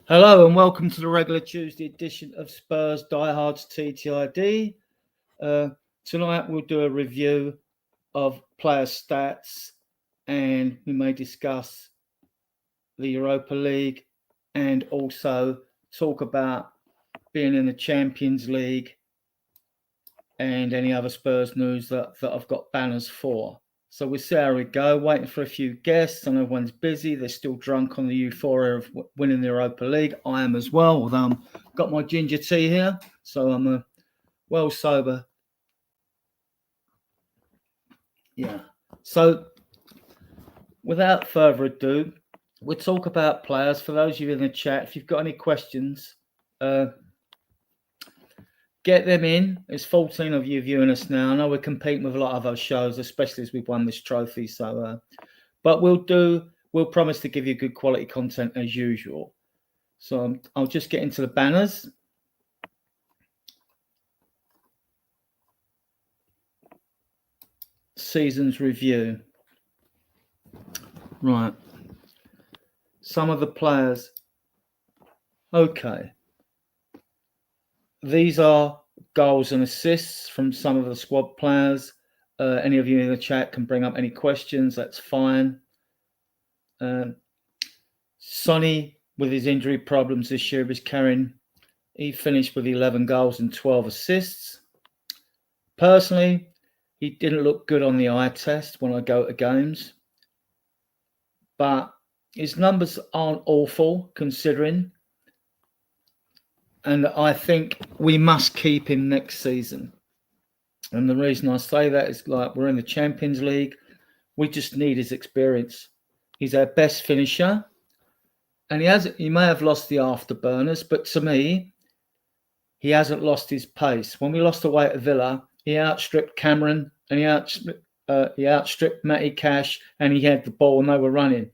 Hello and welcome to the regular Tuesday edition of Spurs Diehards TTID. Uh, Tonight we'll do a review of player stats and we may discuss the Europa League and also talk about being in the Champions League and any other Spurs news that I've got banners for. So we'll see how we go. Waiting for a few guests. I know everyone's busy. They're still drunk on the euphoria of winning the Europa League. I am as well, although I've got my ginger tea here. So I'm well sober. Yeah. So without further ado, we'll talk about players. For those of you in the chat, if you've got any questions, get them in. There's 14 of you viewing us now. I know we're competing with a lot of other shows, especially as we've won this trophy. So, but we'll promise to give you good quality content as usual. So I'll just get into the banners. Seasons review. Right. Some of the players. Okay. These are goals and assists from some of the squad players. Any of you in the chat can bring up any questions. That's fine. Sonny, with his injury problems this year, he finished with 11 goals and 12 assists. Personally, he didn't look good on the eye test when I go to games, but his numbers aren't awful considering, and I think we must keep him next season. And the reason I say that is, like, we're in the Champions League. We just need his experience. He's our best finisher, and he may have lost the afterburners, but to me, he hasn't lost his pace. When we lost away at Villa, he outstripped Cameron and he outstripped Matty Cash, and he had the ball and they were running.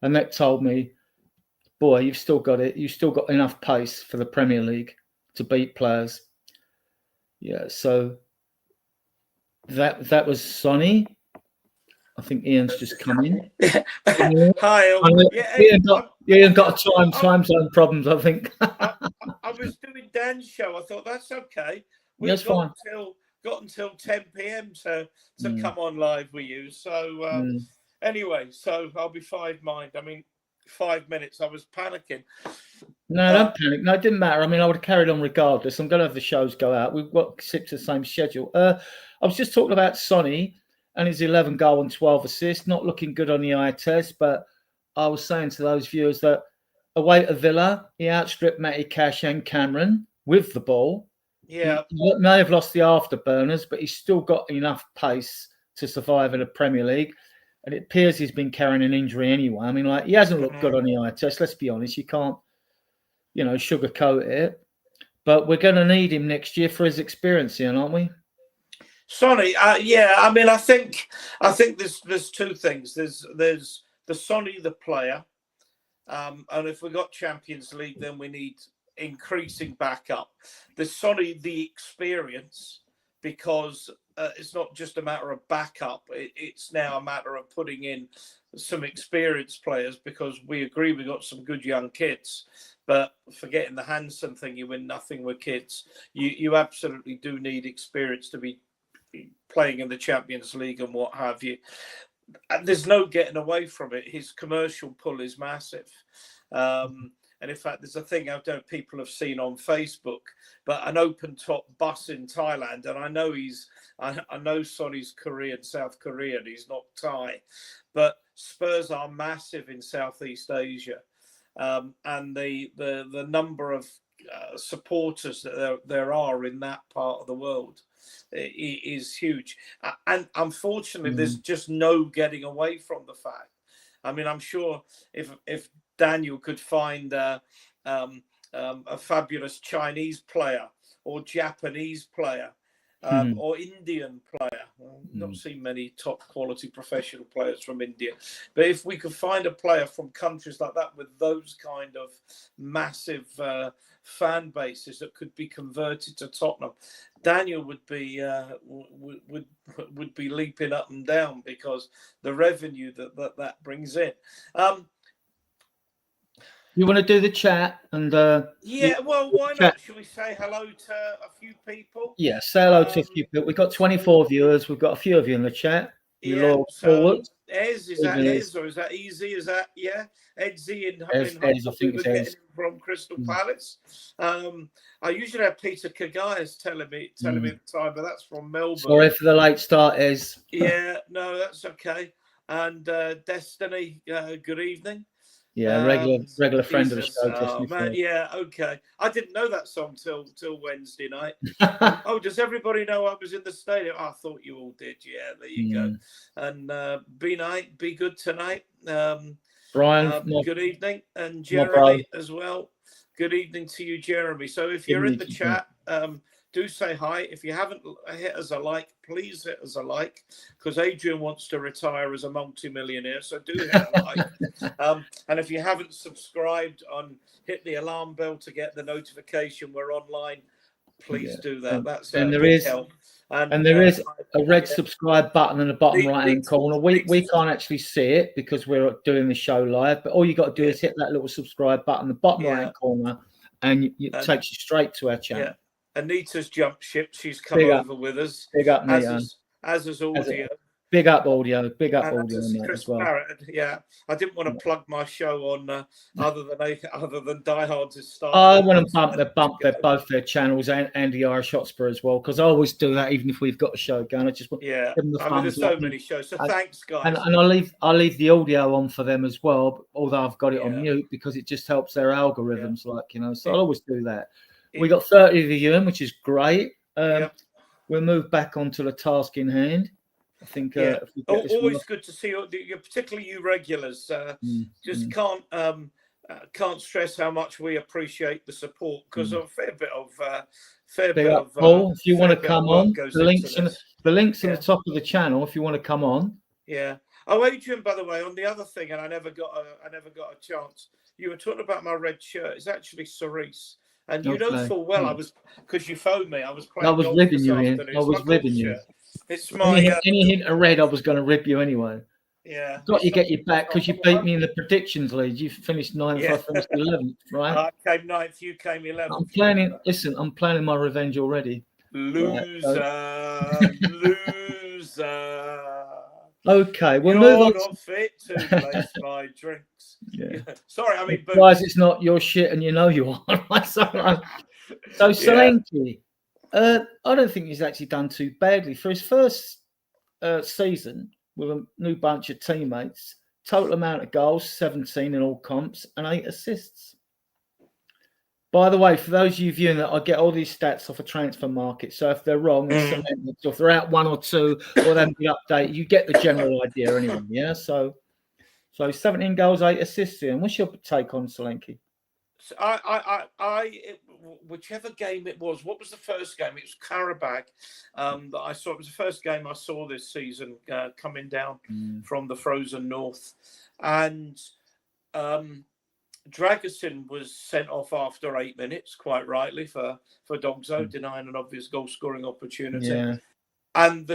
And that told me, boy, you've still got it. You've still got enough pace for the Premier League to beat players. Yeah, so that was Sonny. I think Ian's just come in. Hi. Ian got time zone problems, I think. I was doing Dan's show. I thought that's okay. That's fine. Got until 10 p.m. to come on live with you. So anyway, so I'll be 5 minutes. I was panicking. No, don't panic. No, it didn't matter. I mean, I would have carried on regardless. I'm going to have the shows go out. We've got 6 to the same schedule. I was just talking about Sonny and his 11 goal and 12 assists. Not looking good on the eye test, but I was saying to those viewers that away at Villa, he outstripped Matty Cash and Cameron with the ball. Yeah. He may have lost the afterburners, but he's still got enough pace to survive in the Premier League. And it appears he's been carrying an injury anyway. I mean, like, he hasn't looked good on the eye test. Let's be honest. You can't, sugarcoat it. But we're going to need him next year for his experience, Ian, aren't we? Sonny, yeah. I mean, I think there's two things. There's the Sonny, the player, and if we got Champions League, then we need increasing backup. The Sonny, the experience, because it's not just a matter of backup. It's now a matter of putting in some experienced players, because we agree we got some good young kids. But forgetting the Hansen thing, you win nothing with kids. You absolutely do need experience to be playing in the Champions League and what have you. And there's no getting away from it. His commercial pull is massive. And in fact, there's a thing I don't know if people have seen on Facebook, but an open top bus in Thailand. And I know Sonny's Korean, South Korean. He's not Thai, but Spurs are massive in Southeast Asia. And the number of supporters that there are in that part of the world is huge. And unfortunately, there's just no getting away from the fact. I mean, I'm sure if Daniel could find a fabulous Chinese player or Japanese player or Indian player. I've not seen many top quality professional players from India. But if we could find a player from countries like that with those kind of massive fan bases that could be converted to Tottenham, Daniel would be leaping up and down, because the revenue that brings in. You want to do the chat and Yeah, well, why not? Should we say hello to a few people? Yeah, say hello to a few people. We've got 24 viewers. We've got a few of you in the chat. Yeah, Loyal so forwards. Ez, is that Ez or is that Easy? Is that, yeah? Edsy in Ez, Hull I think it's getting Ez. him from Crystal Palace. I usually have Peter Kagayas telling me at the time, but that's from Melbourne. Sorry for the late start, Ez. Yeah, no, that's okay. And Destiny, good evening. Yeah, regular friend of the show. Oh man, yeah, okay. I didn't know that song till Wednesday night. Does everybody know I was in the stadium? I thought you all did. Yeah, there you go. And be good tonight. Brian, good evening, and Jeremy as well. Good evening to you, Jeremy. So if you're in the chat, do say hi. If you haven't hit us a like, please hit us a like, because Adrian wants to retire as a multi-millionaire. So do hit a like. And if you haven't subscribed, hit the alarm bell to get the notification we're online. Please do that. That's a big help. And there is a red subscribe button in the bottom right-hand corner. We can't actually see it because we're doing the show live, but all you got to do is hit that little subscribe button in the bottom right-hand corner, and it takes you straight to our channel. Yeah. Anita's jumped ship. She's come over with us. Big up, Nita. As is Audio. Big up, Audio. Big up, Audio. Chris Barrett. Yeah, I didn't want to plug my show on other than Diehards' start. I want to bump both their channels and the Irish Hotspur as well, because I always do that even if we've got a show going. I just want give them the there's so many shows. So thanks, guys. And I'll leave the audio on for them as well, although I've got it on mute because it just helps their algorithms, So I'll always do that. We got 30 of you in, which is great. We'll move back onto the task in hand. I think always good to see you, particularly you regulars. Can't stress how much we appreciate the support, because a fair bit of Paul, if you want to come on, the links in the top of the channel. If you want to come on, Adrian, by the way, on the other thing, and I never got a chance. You were talking about my red shirt. It's actually Cerise. And you know full well I was, because you phoned me. I was playing. I was ribbing you in. I was ribbing you. It's my any hint of red, I was going to rib you anyway. Yeah. Got you get you back because you beat me in the predictions league. You finished 9th, I finished 11th, right? I came 9th, you came 11th. I'm planning my revenge already. Loser. Okay, we'll You're move on. Not fit to place my drinks. Yeah. Sorry, I mean, guys, it's not your shit, and you know you are. So Solanke, I don't think he's actually done too badly for his first season with a new bunch of teammates. Total amount of goals, 17 in all comps, and 8 assists. By the way, for those of you viewing that, I get all these stats off a transfer market. So if they're wrong, so if they're out 1 or 2, or then be updated, you get the general idea anyway. Yeah. So 17 goals, 8 assists. And what's your take on Solanke? So whichever game it was, what was the first game? It was Karabakh that I saw. It was the first game I saw this season coming down from the frozen north, and Dragusin was sent off after 8 minutes, quite rightly, for Dogzo, denying an obvious goal-scoring opportunity. Yeah. And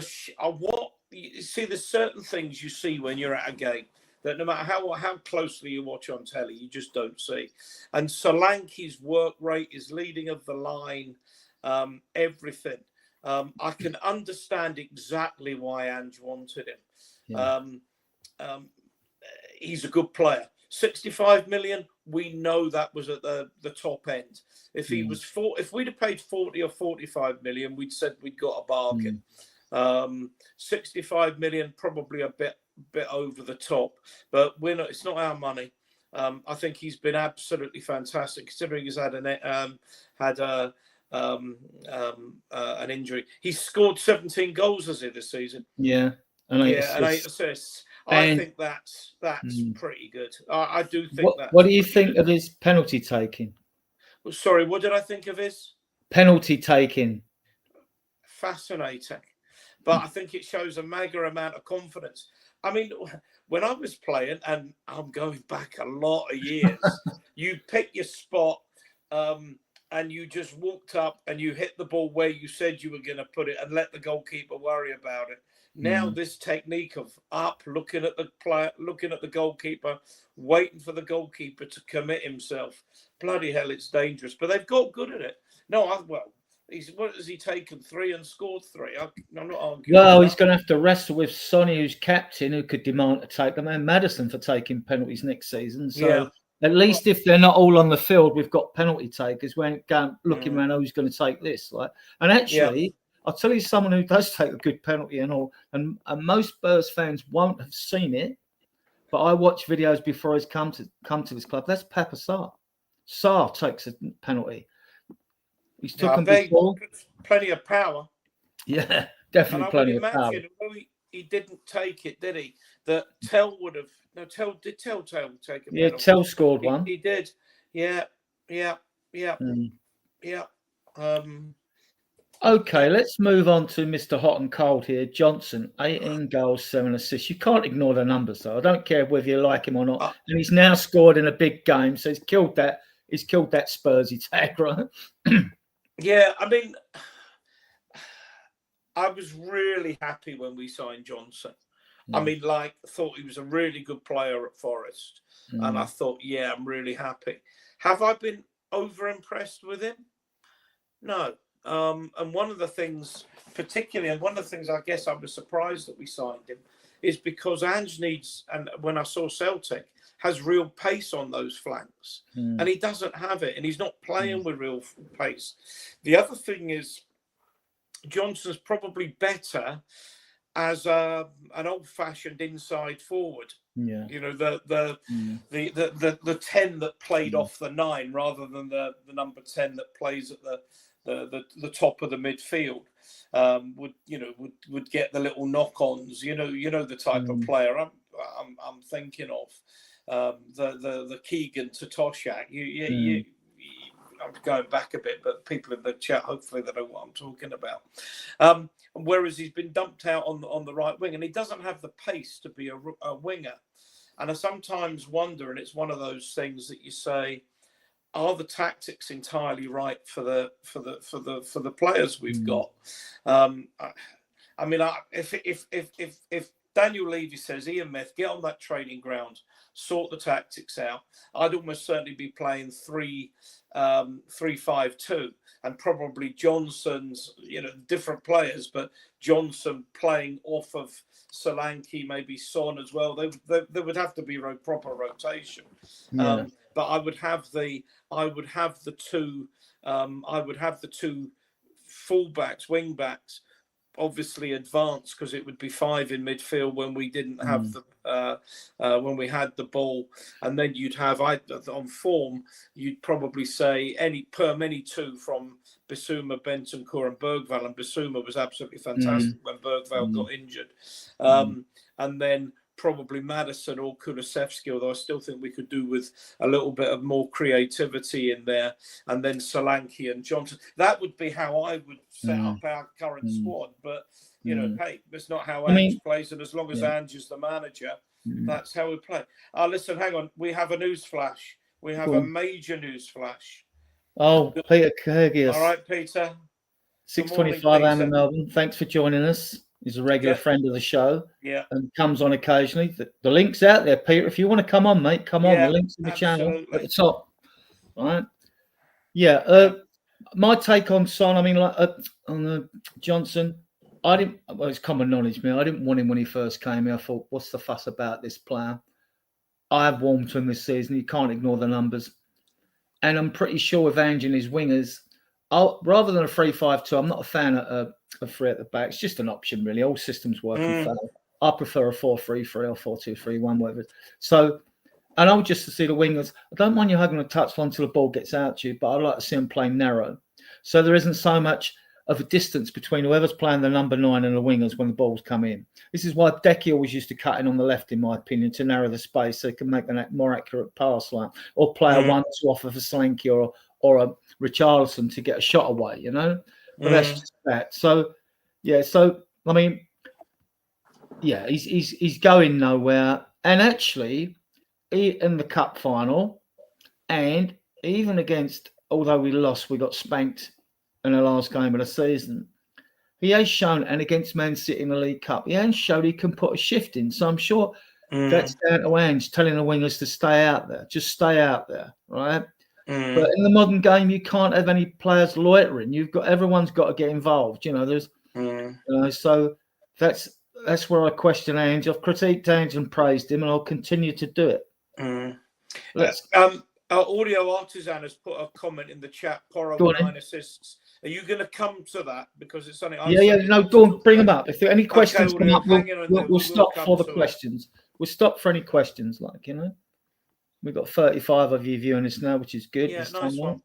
you see, there's certain things you see when you're at a game that no matter how closely you watch on telly, you just don't see. And Solanke's work rate, his leading of the line, everything. I can understand exactly why Ange wanted him. Yeah. He's a good player. 65 million, we know that was at the top end. If he was if we'd have paid 40 or 45 million, we'd said we'd got a bargain. 65 million, probably a bit over the top, but it's not our money. I think he's been absolutely fantastic, considering he's had an injury. He's scored 17 goals this season. Yeah, and 8 assists. I think that's pretty good. I do think that. What do you think of his penalty taking? Sorry, what did I think of his penalty taking? Fascinating, but I think it shows a mega amount of confidence. I mean, when I was playing, and I'm going back a lot of years, you pick your spot, and you just walked up and you hit the ball where you said you were going to put it, and let the goalkeeper worry about it. Now this technique of up, looking at the player, looking at the goalkeeper, waiting for the goalkeeper to commit himself. Bloody hell, it's dangerous. But they've got good at it. No, what has he taken? 3 and scored 3. I'm not arguing. Well, he's going to have to wrestle with Sonny, who's captain, who could demand to take them, and Maddison for taking penalties next season. So at least if they're not all on the field, we've got penalty takers. We ain't going looking around, who's going to take this. And actually, I'll tell you someone who does take a good penalty and all, and most Spurs fans won't have seen it, but I watch videos before he's come to this club. That's Papa Sarr. Sarr takes a penalty. He's took him before. Plenty of power. Yeah, definitely plenty of power. He didn't take it, did he? That Tell would have. No, Tell take a penalty. Yeah, Tell scored one. He did. Yeah. Okay, let's move on to Mr. Hot and Cold here. Johnson, 18 goals, 7 assists. You can't ignore the numbers, though. I don't care whether you like him or not. And he's now scored in a big game, so he's killed that Spursy tag, right? Yeah, I mean, I was really happy when we signed Johnson. I mean, thought he was a really good player at Forest. And I thought, I'm really happy. Have I been over-impressed with him? No. And one of the things, I guess I was surprised that we signed him, is because Ange needs, and when I saw Celtic, has real pace on those flanks. And he doesn't have it, and he's not playing with real pace. The other thing is, Johnson's probably better as an old-fashioned inside forward. Yeah. You know, the 10 that played off the 9 rather than the number 10 that plays at the top of the midfield. Would get the little knock-ons. You know the type of player I'm thinking of. The Keegan to Toshak. I'm going back a bit, but people in the chat, hopefully they know what I'm talking about. Whereas he's been dumped out on the right wing, and he doesn't have the pace to be a winger. And I sometimes wonder, and it's one of those things that you say, are the tactics entirely right for the players we've got? I mean, if Daniel Levy says, Ian Meth, get on that training ground, sort the tactics out, I'd almost certainly be playing 3-5-2, and probably Johnson's, different players, but Johnson playing off of Solanke, maybe Son as well. There would have to be proper rotation. Yeah. But I would have the two fullbacks, wing backs, obviously advanced, because it would be 5 in midfield when we didn't have when we had the ball, and then you'd have on form. You'd probably say any 2 from Bissouma, Bentancur, and Bergvall, and Bissouma was absolutely fantastic when Bergvall got injured, and then probably Maddison or Kulusevski, although I still think we could do with a little bit of more creativity in there, and then Solanke and Johnson. That would be how I would set up our current squad. But, hey, that's not how Ange plays, and as long as Ange is the manager, that's how we play. Listen, hang on. We have a news flash. We have a major news flash. Oh, Peter Kyrgios. All right, Peter. 6:25 a.m. in Melbourne. Thanks for joining us. He's a regular friend of the show. Yeah. And comes on occasionally. The link's out there, Peter. If you want to come on, mate, come on. The link's in the channel at the top. All right. Yeah. My take on Son, I mean, on Johnson, it's common knowledge, man. I didn't want him when he first came here. I thought, what's the fuss about this player? I have warmed to him this season. You can't ignore the numbers. And I'm pretty sure with Ange and his wingers, rather than a 3-5-2, I'm not a fan of 3 at the back. It's just an option, really. All systems work. I prefer a 4-3-3 or 4-2-3-1, whatever. So, and I'll just to see the wingers. I don't mind you hugging a touchline until the ball gets out to you, but I like to see them playing narrow. So there isn't so much of a distance between whoever's playing the number 9 and the wingers when the balls come in. This is why Decky always used to cut in on the left, in my opinion, to narrow the space so he can make a more accurate pass line, or play a 1-2 off of a Solanke or a Richarlison to get a shot away, But that's just that. So, I mean, he's going nowhere. And actually, in the cup final, and even against, although we lost, we got spanked in the last game of the season. He has shown, and against Man City in the League Cup, he has showed he can put a shift in. So I'm sure that's down to Ange telling the wingers to stay out there. Just stay out there, right? But in the modern game, you can't have any players loitering. Everyone's got to get involved. So that's where I question Ange. I've critiqued Ange and praised him, and I'll continue to do it. Our audio artisan has put a comment in the chat. Porro with 9 assists. Are you going to come to that because it's something? No, go on, bring them up. If there are any questions come up, we'll stop for the questions. We'll stop for any questions, We've got 35 of you viewing this now, which is good. Yeah, nice one.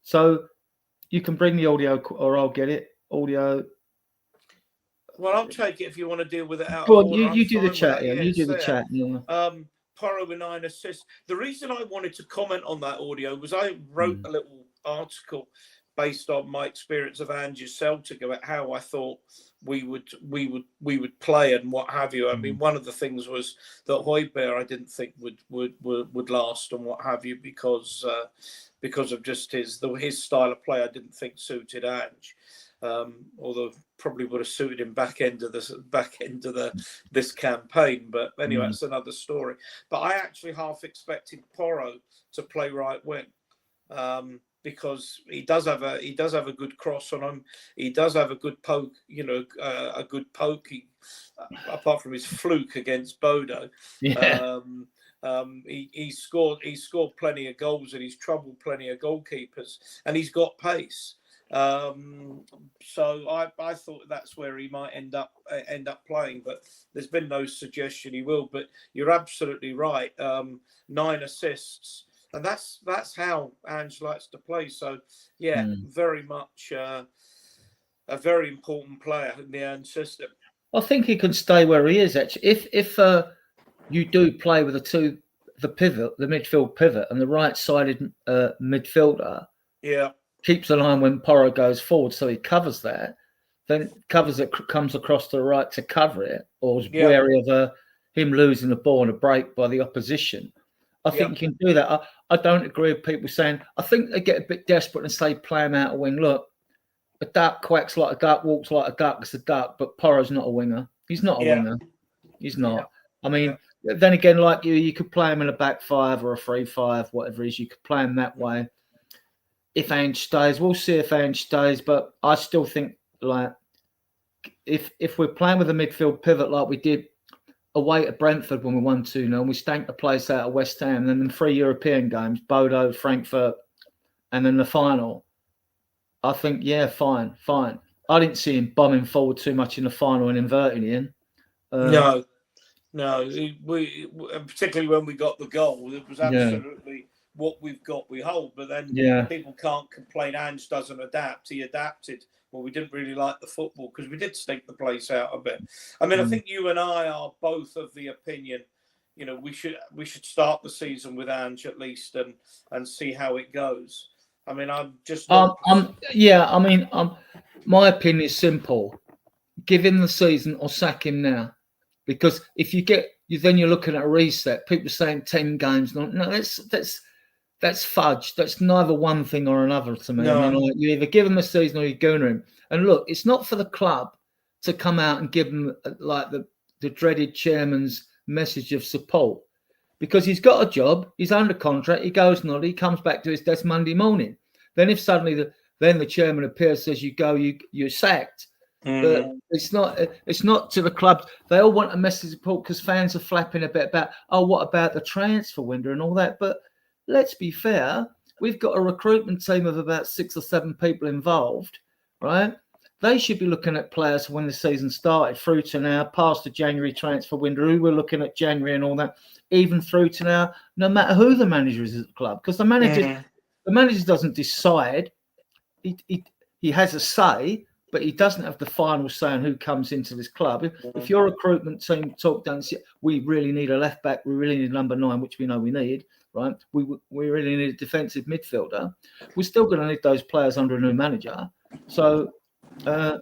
So you can bring the audio, or I'll get it. Audio. Well, I'll take it if you want to deal with it out. Go on, you do the chat. You do the chat. Porro with 9 assists. The reason I wanted to comment on that audio was I wrote a little article based on my experience of Ange's Celtic about how I thought we would play and what have you. I mean, one of the things was that Højbjerg I didn't think would last and what have you because of just his style of play. I didn't think suited Ange. Although probably would have suited him back end of this campaign, but anyway, that's another story. But I actually half expected Porro to play right wing because he does have a good cross on him. He does have a good poke, a good poke. Apart from his fluke against Bodo, he scored plenty of goals and he's troubled plenty of goalkeepers, and he's got pace. So I thought that's where he might end up playing, but there's been no suggestion he will. But you're absolutely right. 9 assists, and that's how Ange likes to play. So very much a very important player in the Ange system. I think he can stay where he is. Actually, if you do play with the midfield pivot, and the right-sided midfielder, keeps the line when Porro goes forward, so he covers that. Then covers it, comes across to the right to cover it, or is wary of him losing the ball and a break by the opposition. I think you can do that. I don't agree with people saying. I think they get a bit desperate and say play him out a wing. Look, a duck quacks like a duck, walks like a duck. It's a duck, but Porro's not a winger. He's not a winger. He's not. I mean, then again, like you could play him in a back five or a 3-5, whatever it is. You could play him that way. If Ange stays, we'll see if Ange stays. But I still think, if we're playing with a midfield pivot like we did away at Brentford when we won 2-0, and we stank the place out of West Ham, and then 3 European games, Bodo, Frankfurt, and then the final, I think, fine. I didn't see him bombing forward too much in the final and inverting in. No. We particularly when we got the goal, it was absolutely what we've got, we hold. But then people can't complain Ange doesn't adapt. He adapted. Well, we didn't really like the football because we did stink the place out a bit. I mean, I think you and I are both of the opinion, we should start the season with Ange at least and see how it goes. I mean, I'm just my opinion is simple. Give him the season or sack him now. Because if then you're looking at a reset. People saying 10 games. No, that's fudge. That's neither one thing or another to me. No. I mean, you either give him a season or you gooner him. And look, it's not for the club to come out and give him the dreaded chairman's message of support, because he's got a job, he's under contract, he goes on holiday, he comes back to his desk Monday morning. Then if suddenly the chairman appears, says you go, you're sacked. But it's not to the clubs. They all want a message of support because fans are flapping a bit about, what about the transfer window and all that. But let's be fair, we've got a recruitment team of about 6 or 7 people involved, right? They should be looking at players when the season started through to now, past the January transfer window, who we're looking at January and all that, even through to now, no matter who the manager is at the club. Because the manager doesn't decide. He has a say, but he doesn't have the final say on who comes into this club. If your recruitment team talk down and say, we really need a left back, we really need number 9, which we know we need, right? We really need a defensive midfielder. We're still going to need those players under a new manager. So, that's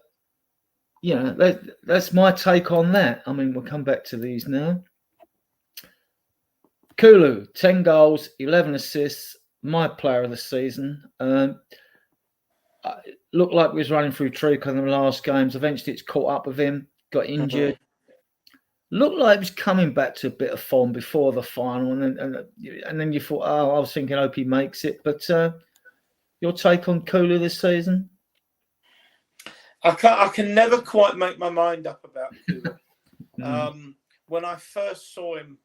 my take on that. I mean, we'll come back to these now. Kulu, 10 goals, 11 assists, my player of the season. looked like we was running through Truco in the last games. Eventually, it's caught up with him. Got injured. Looked like he was coming back to a bit of form before the final, and then you thought, oh, I was thinking, hope he makes it. But your take on Kulu this season? I can never quite make my mind up about Kulu. When I first saw him,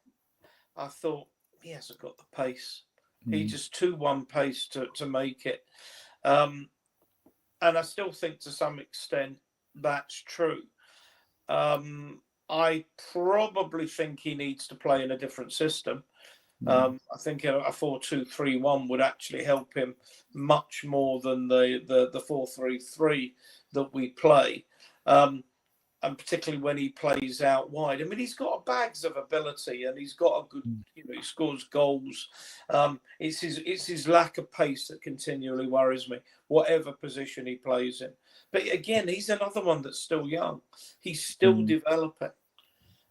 I thought he hasn't got the pace. He's just 2-1 pace to make it. And I still think to some extent that's true. I probably think he needs to play in a different system. I think a 4-2-3-1 would actually help him much more than the 4-3-3 that we play. And particularly when he plays out wide. I mean, he's got bags of ability and he's got a good, he scores goals. It's his lack of pace that continually worries me, whatever position he plays in. But again, he's another one that's still young. He's still developing.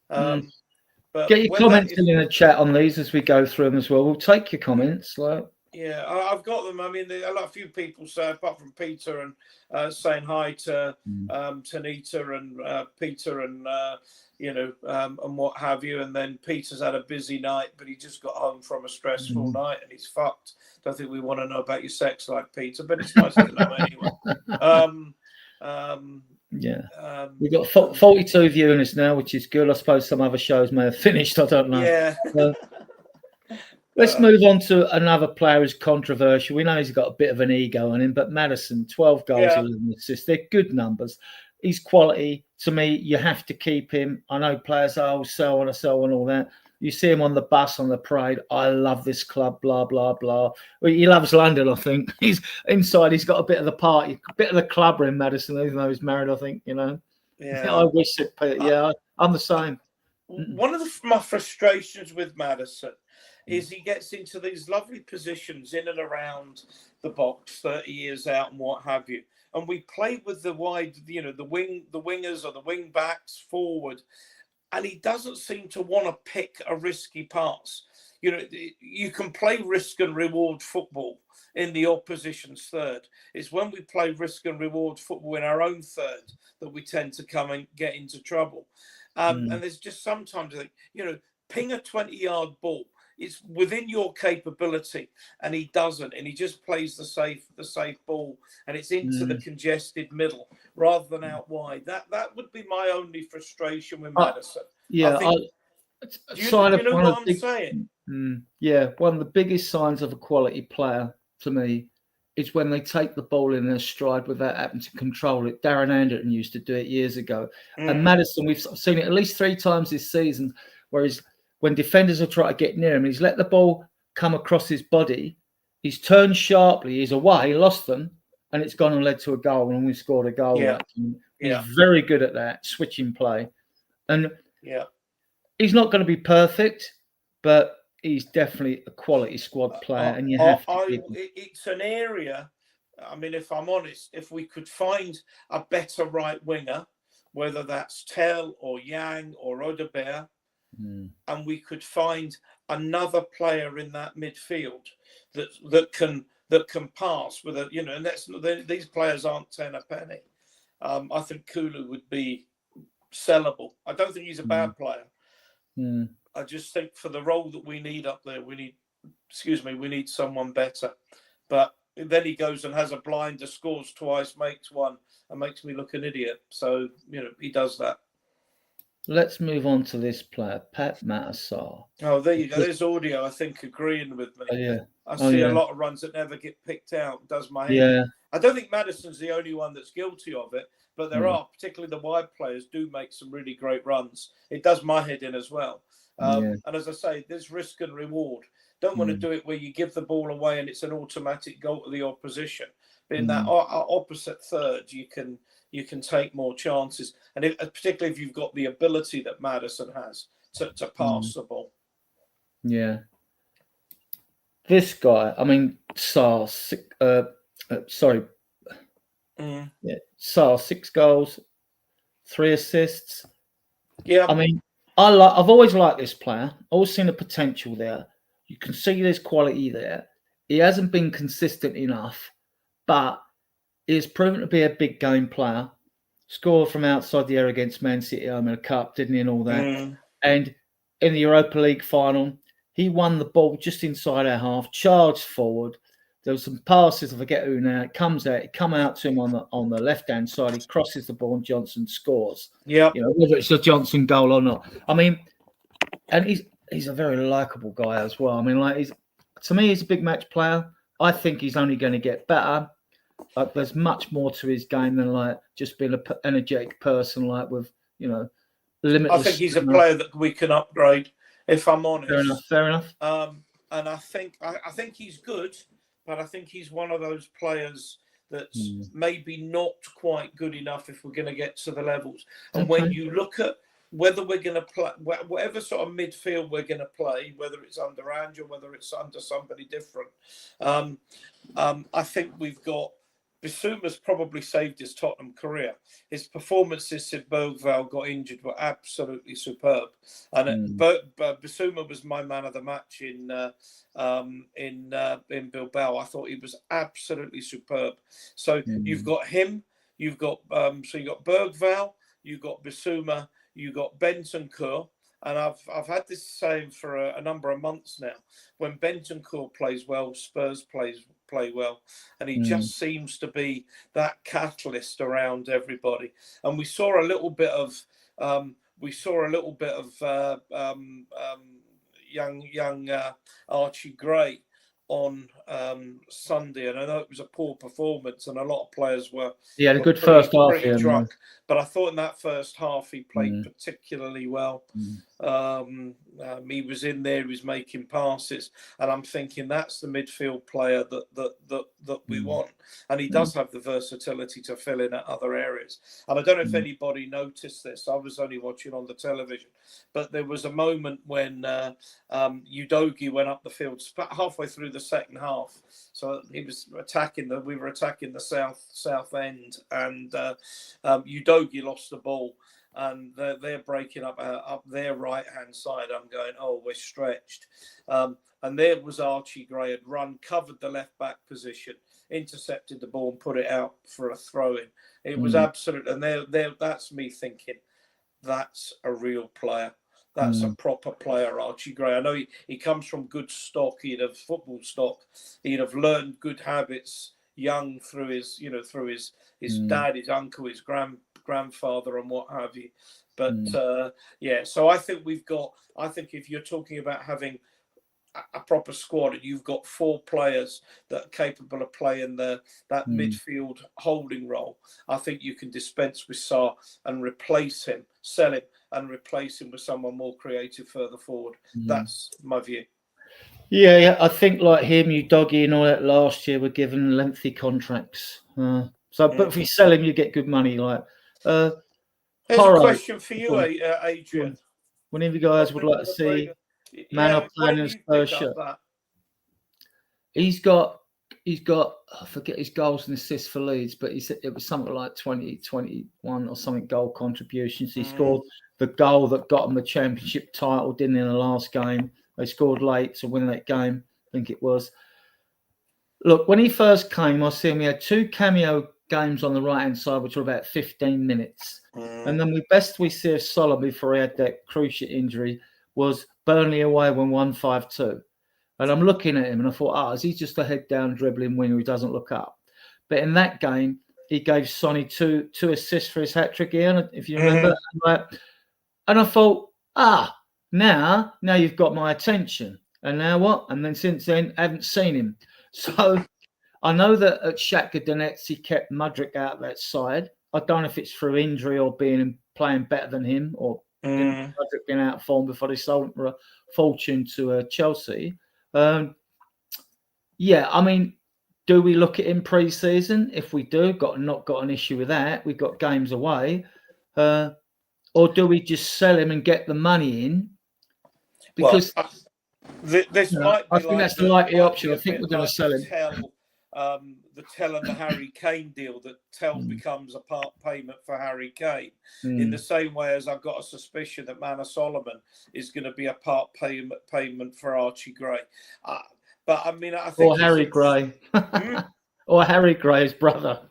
But get your comments in the chat on these as we go through them as well. We'll take your comments. Yeah, I've got them. I mean, a few people say, apart from Peter, and saying hi to Tanita and Peter and and what have you. And then Peter's had a busy night, but he just got home from a stressful night and he's fucked. Don't think we want to know about your sex life, Peter, but it's nice to know anyway. We've got 42 viewers now, which is good. I suppose some other shows may have finished. I don't know. Yeah. Let's move on to another player who's controversial. We know he's got a bit of an ego on him, but Maddison, 12 goals, 11 assists. They're good numbers. He's quality. To me, you have to keep him. I know players sell and all that. You see him on the bus, on the parade. I love this club, blah, blah, blah. Well, he loves London, I think. He's inside. He's got a bit of the party, a bit of the clubber in Maddison, even though he's married, I think, Yeah, I wish it. I'm the same. One of my frustrations with Maddison is he gets into these lovely positions in and around the box, 30 years out and what have you. And we play with the wide, the wingers or the wing backs forward. And he doesn't seem to want to pick a risky pass. You can play risk and reward football in the opposition's third. It's when we play risk and reward football in our own third that we tend to come and get into trouble. And there's just sometimes, ping a 20-yard ball. It's within your capability, and he doesn't, and he just plays the safe ball, and it's into the congested middle rather than out wide. That would be my only frustration with Maddison. Yeah, you know what I'm saying? Yeah, one of the biggest signs of a quality player to me is when they take the ball in their stride without having to control it. Darren Anderton used to do it years ago, and Maddison, we've seen it at least 3 times this season, where when defenders are trying to get near him, he's let the ball come across his body. He's turned sharply. He's away, lost them, and it's gone and led to a goal, and we scored a goal. Yeah. He's very good at that, switching play. And he's not going to be perfect, but he's definitely a quality squad player, and you have to. It's an area, I mean, if I'm honest, if we could find a better right winger, whether that's Tell or Yang or Odobert, and we could find another player in that midfield that can pass with a, and these players aren't 10 a penny. I think Kulu would be sellable. I don't think he's a bad player. I just think for the role that we need up there, we need someone better. But then he goes and has a blinder, scores twice, makes one, and makes me look an idiot. So, he does that. Let's move on to this player, Pat Matassar. Oh, there you go. There's audio, I think, agreeing with me. I see a lot of runs that never get picked out. It does my head. Yeah. I don't think Maddison's the only one that's guilty of it, but there are, particularly the wide players, do make some really great runs. It does my head in as well. And as I say, there's risk and reward. Don't want to do it where you give the ball away and it's an automatic goal to the opposition. But in that opposite third, you can take more chances, and particularly if you've got the ability that Maddison has to pass the ball. Yeah. This guy, I mean, Sarr, 6 goals, 3 assists. Yeah. I mean, I've always liked this player. Always seen the potential there. You can see there's quality there. He hasn't been consistent enough, but He's proven to be a big game player. Scored from outside the area against Man City in the cup, didn't he, and all that. And in the Europa League final, he won the ball just inside our half, charged forward. There was some passes, I forget who now. It comes out, come out to him on the left hand side. He crosses the ball, and Johnson scores. Yeah, whether it's a Johnson goal or not. I mean, and he's a very likable guy as well. I mean, to me, he's a big match player. I think he's only going to get better. There's much more to his game than just being an energetic person, with limitless. I think he's a player that we can upgrade. If I'm honest, fair enough. And I think he's good, but I think he's one of those players that's maybe not quite good enough if we're going to get to the levels. And when you look at whether we're going to play, whatever sort of midfield we're going to play, whether it's under Ange or whether it's under somebody different, I think we've got. Bissouma's probably saved his Tottenham career. His performances since Bergvall got injured were absolutely superb. And Bissouma was my man of the match in Bilbao. I thought he was absolutely superb. So you've got him, you've got Bergvall, you've got Bissouma, you've got Bentancur. And I've had this saying for a number of months now. When Bentancur plays well, Spurs play well, and he just seems to be that catalyst around everybody. And we saw a little bit of young Archie Gray on Sunday, and I know it was a poor performance, and a lot of players were. He had a good first half, drunk, but I thought in that first half he played particularly well. He was in there, he was making passes, and I'm thinking that's the midfield player that we want, and he does have the versatility to fill in at other areas. And I don't know if anybody noticed this. I was only watching on the television, but there was a moment when Udogie went up the field halfway through the second half. So he was we were attacking the south end, and Udogie lost the ball. And they're breaking up their right-hand side. I'm going, oh, we're stretched. And there was Archie Gray had run, covered the left-back position, intercepted the ball and put it out for a throw-in. It was absolute. And that's me thinking, that's a real player. That's a proper player, Archie Gray. I know he comes from good stock. He'd have football stock. He'd have learned good habits young through his dad, his uncle, his grandfather and what have you. But so I think if you're talking about having a proper squad and you've got 4 players that are capable of playing that midfield holding role, I think you can dispense with Sarr and replace him, sell him and replace him with someone more creative further forward. That's my view. Yeah, I think like him, Udogie and all that last year were given lengthy contracts. But if you sell him, you get good money. There's a question for you, Adrian. One of you guys would like to see man up playing in a Spurs shirt. He's got I forget his goals and assists for Leeds, but he said it was something like 21 or something goal contributions. He scored the goal that got him the championship title, didn't he, in the last game. They scored late to win that game, I think it was. Look, when he first came, I see him. He had 2 cameo games on the right-hand side, which were about 15 minutes. And then we see of Solomon before he had that cruciate injury was Burnley away when 1-5-2. And I'm looking at him and I thought, is he just a head-down dribbling winger who doesn't look up? But in that game, he gave Sonny two assists for his hat-trick, Ian, if you remember. And I thought, now you've got my attention. And now what? And then since then, I haven't seen him. So I know that at Shakhtar Donetsk, he kept Mudryk out that side. I don't know if it's through injury or playing better than him or Mudryk being out of form before they sold him for a fortune to Chelsea. I mean, do we look at him pre-season? If we do, not got an issue with that. We've got games away. Or do we just sell him and get the money in? Because I think that's the likely option. I think we're going to sell him. The Tell and the Harry Kane deal, that Tell becomes a part payment for Harry Kane, in the same way as I've got a suspicion that Manor Solomon is going to be a part payment for Archie Gray. But I mean, I think Harry Gray, or Harry Gray's brother.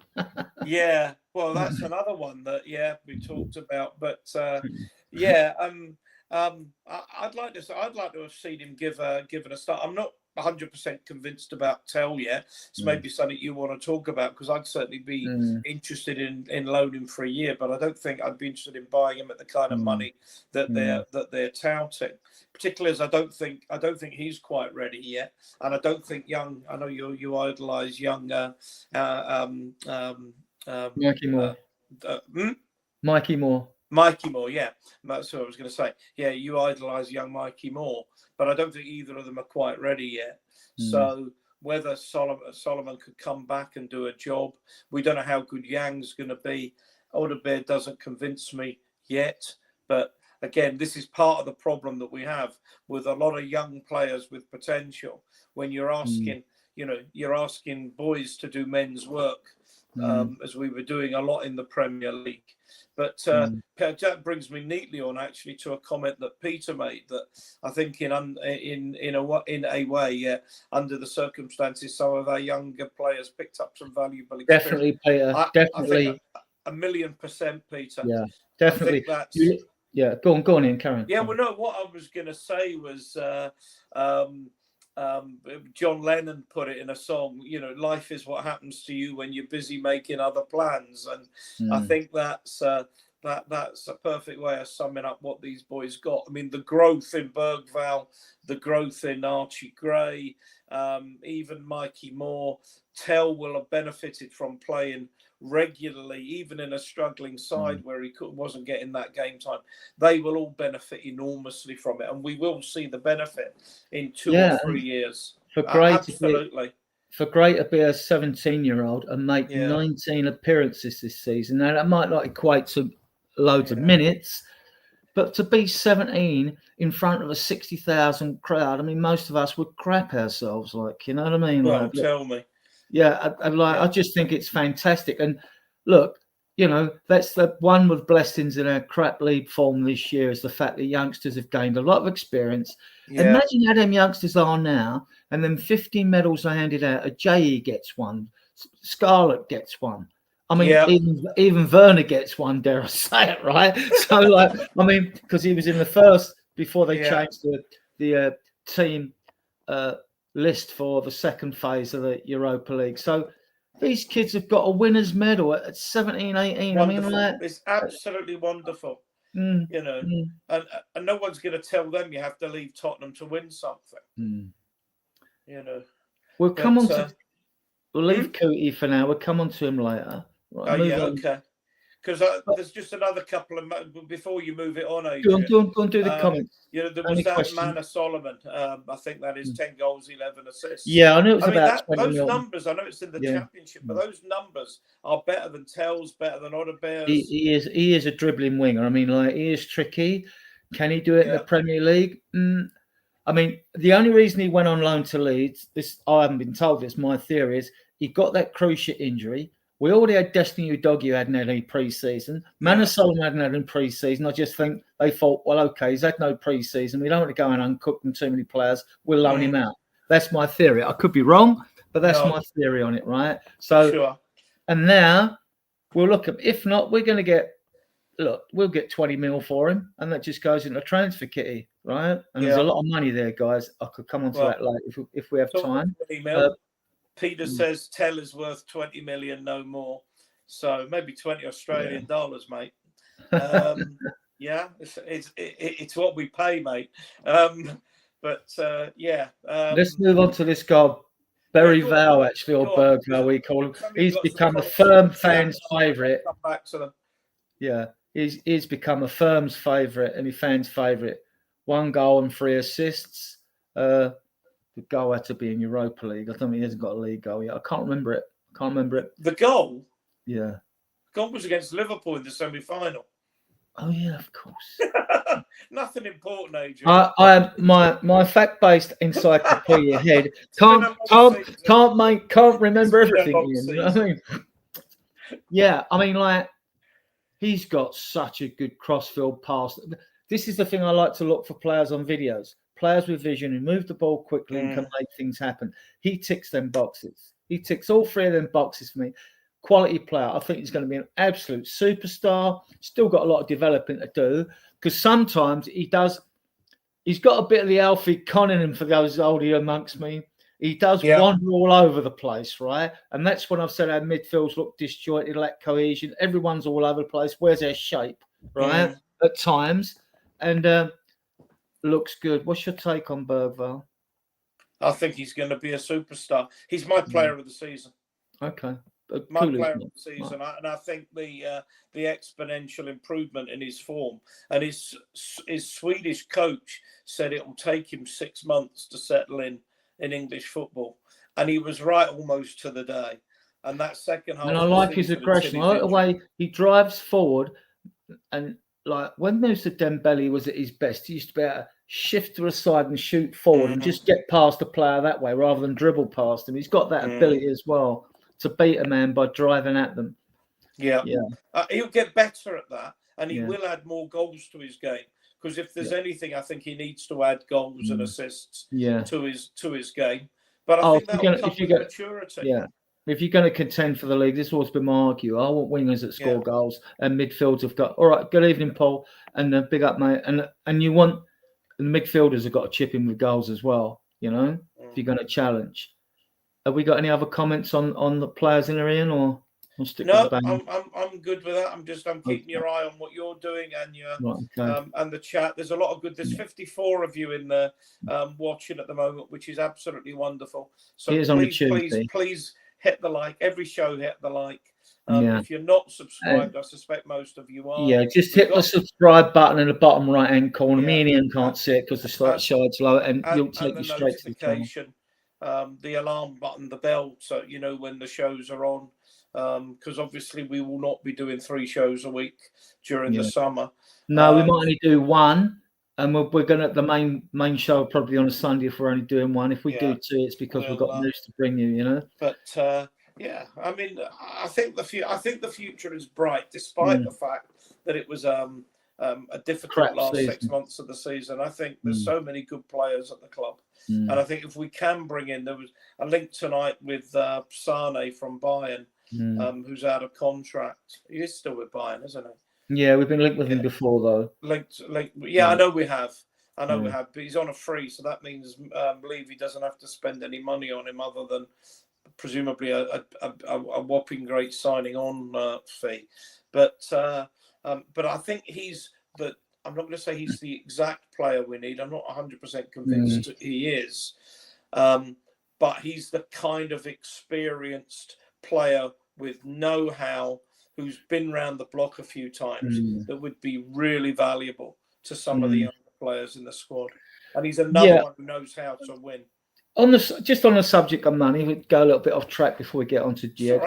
Yeah, well, that's another one that we talked about. But yeah, I'd like to have seen him given a start. I'm not 100% convinced about Tell yet. It's maybe something you want to talk about, because I'd certainly be interested in loaning him for a year, but I don't think I'd be interested in buying him at the kind of money that they're touting. Particularly as I don't think he's quite ready yet, and I don't think young. I know you idolise young. Mikey Moore. Mikey Moore. Mikey Moore, yeah, that's what I was going to say. Yeah, you idolise young Mikey Moore, but I don't think either of them are quite ready yet. So whether Solomon could come back and do a job, we don't know how good Yang's going to be. Odebear doesn't convince me yet, but again, this is part of the problem that we have with a lot of young players with potential. When you're asking, you're asking boys to do men's work. As we were doing a lot in the Premier League. But that brings me neatly on actually to a comment that Peter made, that I think in a way, under the circumstances, some of our younger players picked up some valuable experience. Definitely, Peter. Definitely. I think 1,000,000%, Peter. Yeah, definitely. Go on in, Karen. Yeah, well, no, what I was going to say was John Lennon put it in a song, life is what happens to you when you're busy making other plans. And I think that's a perfect way of summing up what these boys got. I mean, the growth in Bergvall, the growth in Archie Gray, even Mikey Moore. Tell will have benefited from playing regularly, even in a struggling side where he wasn't getting that game time. They will all benefit enormously from it, and we will see the benefit in 2 or 3 years. Absolutely. For Gray to be a 17-year-old and make 19 appearances this season, now that might not equate to loads of minutes, but to be 17 in front of a 60,000 crowd, I mean, most of us would crap ourselves, like, you know what I mean? Well, tell me. Yeah, I just think it's fantastic. And look, that's the one with blessings in our crap league form this year, is the fact that youngsters have gained a lot of experience. Imagine how them youngsters are now, and then 50 medals are handed out. A JE gets one, Scarlett gets one. I mean, even Werner gets one, dare I say it, right? So, because he was in the first before they changed the team list for the second phase of the Europa League. So these kids have got a winner's medal at 17, 18. Wonderful. I mean, it's absolutely wonderful. And no one's going to tell them you have to leave Tottenham to win something. We'll come on to. We'll leave Cootie for now. We'll come on to him later. Right, okay. Because there's just another couple of before you move it on. Adrian. Go on, do the comments. There was that Manor Solomon. I think that is 10 goals, 11 assists. Yeah, I know it's about 20 those million. numbers. I know it's in the Championship, but those numbers are better than Tell's, better than Odebear's. He is a dribbling winger. I mean, he is tricky. Can he do it in the Premier League? I mean, the only reason he went on loan to Leeds, I haven't been told this, my theory is he got that cruciate injury. We already had Destiny Udogie hadn't had any pre-season. Manor Solomon hadn't had any pre-season. I just think they thought, well, okay, he's had no pre-season. We don't want to go and uncook them too many players. We'll loan him out. That's my theory. I could be wrong, but that's my theory on it, right? So, and now we'll look at, if not, we're going to we'll get 20 mil for him, and that just goes into transfer kitty, right? And there's a lot of money there, guys. I could come on to that later if we have time. Peter says Tell is worth 20 million, no more. So maybe 20 Australian dollars, mate. It's what we pay, mate. Let's move on to this guy, Bergvall, actually, or Bergvall, we call him. He's become a firm fan's favourite. Come back to them. Yeah, he's become a firm's favourite and a fan's favourite. 1 goal and 3 assists. The goal had to be in Europa League. I don't think he hasn't got a league goal yet. I can't remember it. The goal? Yeah. The goal was against Liverpool in the semi-final. Oh, yeah, of course. Nothing important, Adrian. My fact-based encyclopedia head can't remember everything. You know what I mean? Yeah, I mean, he's got such a good crossfield pass. This is the thing I like to look for players on videos. Players with vision who move the ball quickly and can make things happen. He ticks them boxes. He ticks all 3 of them boxes for me. quality player. I think he's going to be an absolute superstar. Still got a lot of developing to do because sometimes he's got a bit of the Alfie Con in him for those older amongst me. He does wander all over the place, right? And that's when I've said our midfields look disjointed, lack cohesion. Everyone's all over the place. Where's their shape, right? At times. And looks good. What's your take on Bergvall? I think he's going to be a superstar. He's my player of the season. Okay. My player of the season. Right. And I think the exponential improvement in his form, and his Swedish coach said it will take him 6 months to settle in English football. And he was right almost to the day. And that second half. And I like his aggression. I like the way he drives forward. And like when Moussa Dembele was at his best, he used to be able to shift to the side and shoot forward and just get past the player that way rather than dribble past him. He's got that ability as well to beat a man by driving at them. Yeah. He'll get better at that, and he will add more goals to his game. Because if there's anything, I think he needs to add goals and assists to his game. But I think that'll come with maturity. Yeah. If you're going to contend for the league, this has always been my argument. I want wingers that score goals, and midfields have got. All right, good evening, Paul, and big up, mate. And you want the midfielders have got to chip in with goals as well. You know, if you're going to challenge. Have we got any other comments on the players in there, Ian, or we'll stick no? With the I'm good with that. I'm keeping your eye on what you're doing and your and the chat. There's a lot of good. There's 54 of you in there watching at the moment, which is absolutely wonderful. So please hit the like. Every show hit the like. If you're not subscribed, I suspect most of you are. Yeah, just hit the subscribe button in the bottom right hand corner. Me and Ian can't see it because the slide's low, and you'll take you straight to the channel. The alarm button, the bell, so you know when the shows are on. Because obviously we will not be doing 3 shows a week during the summer. No, we might only do 1. And we're going to, the main show probably on a Sunday if we're only doing 1. If we do 2, it's because we've got news to bring you, you know. But I mean, I think the future is bright, despite the fact that it was a difficult last season. 6 months of the season. I think there's so many good players at the club, and I think if we can bring in, there was a link tonight with Sane from Bayern, who's out of contract. He is still with Bayern, isn't he? Yeah, we've been linked with him before, though. Linked. Yeah, I know we have. We have, but he's on a free, so that means Levy doesn't have to spend any money on him other than presumably a whopping great signing on fee. But I think he's the. I'm not going to say he's the exact player we need. I'm not 100% convinced he is, but he's the kind of experienced player with know-how who's been around the block a few times that would be really valuable to some of the younger players in the squad. And he's another one who knows how to win. On the subject of money, we go a little bit off track before we get on to Jed.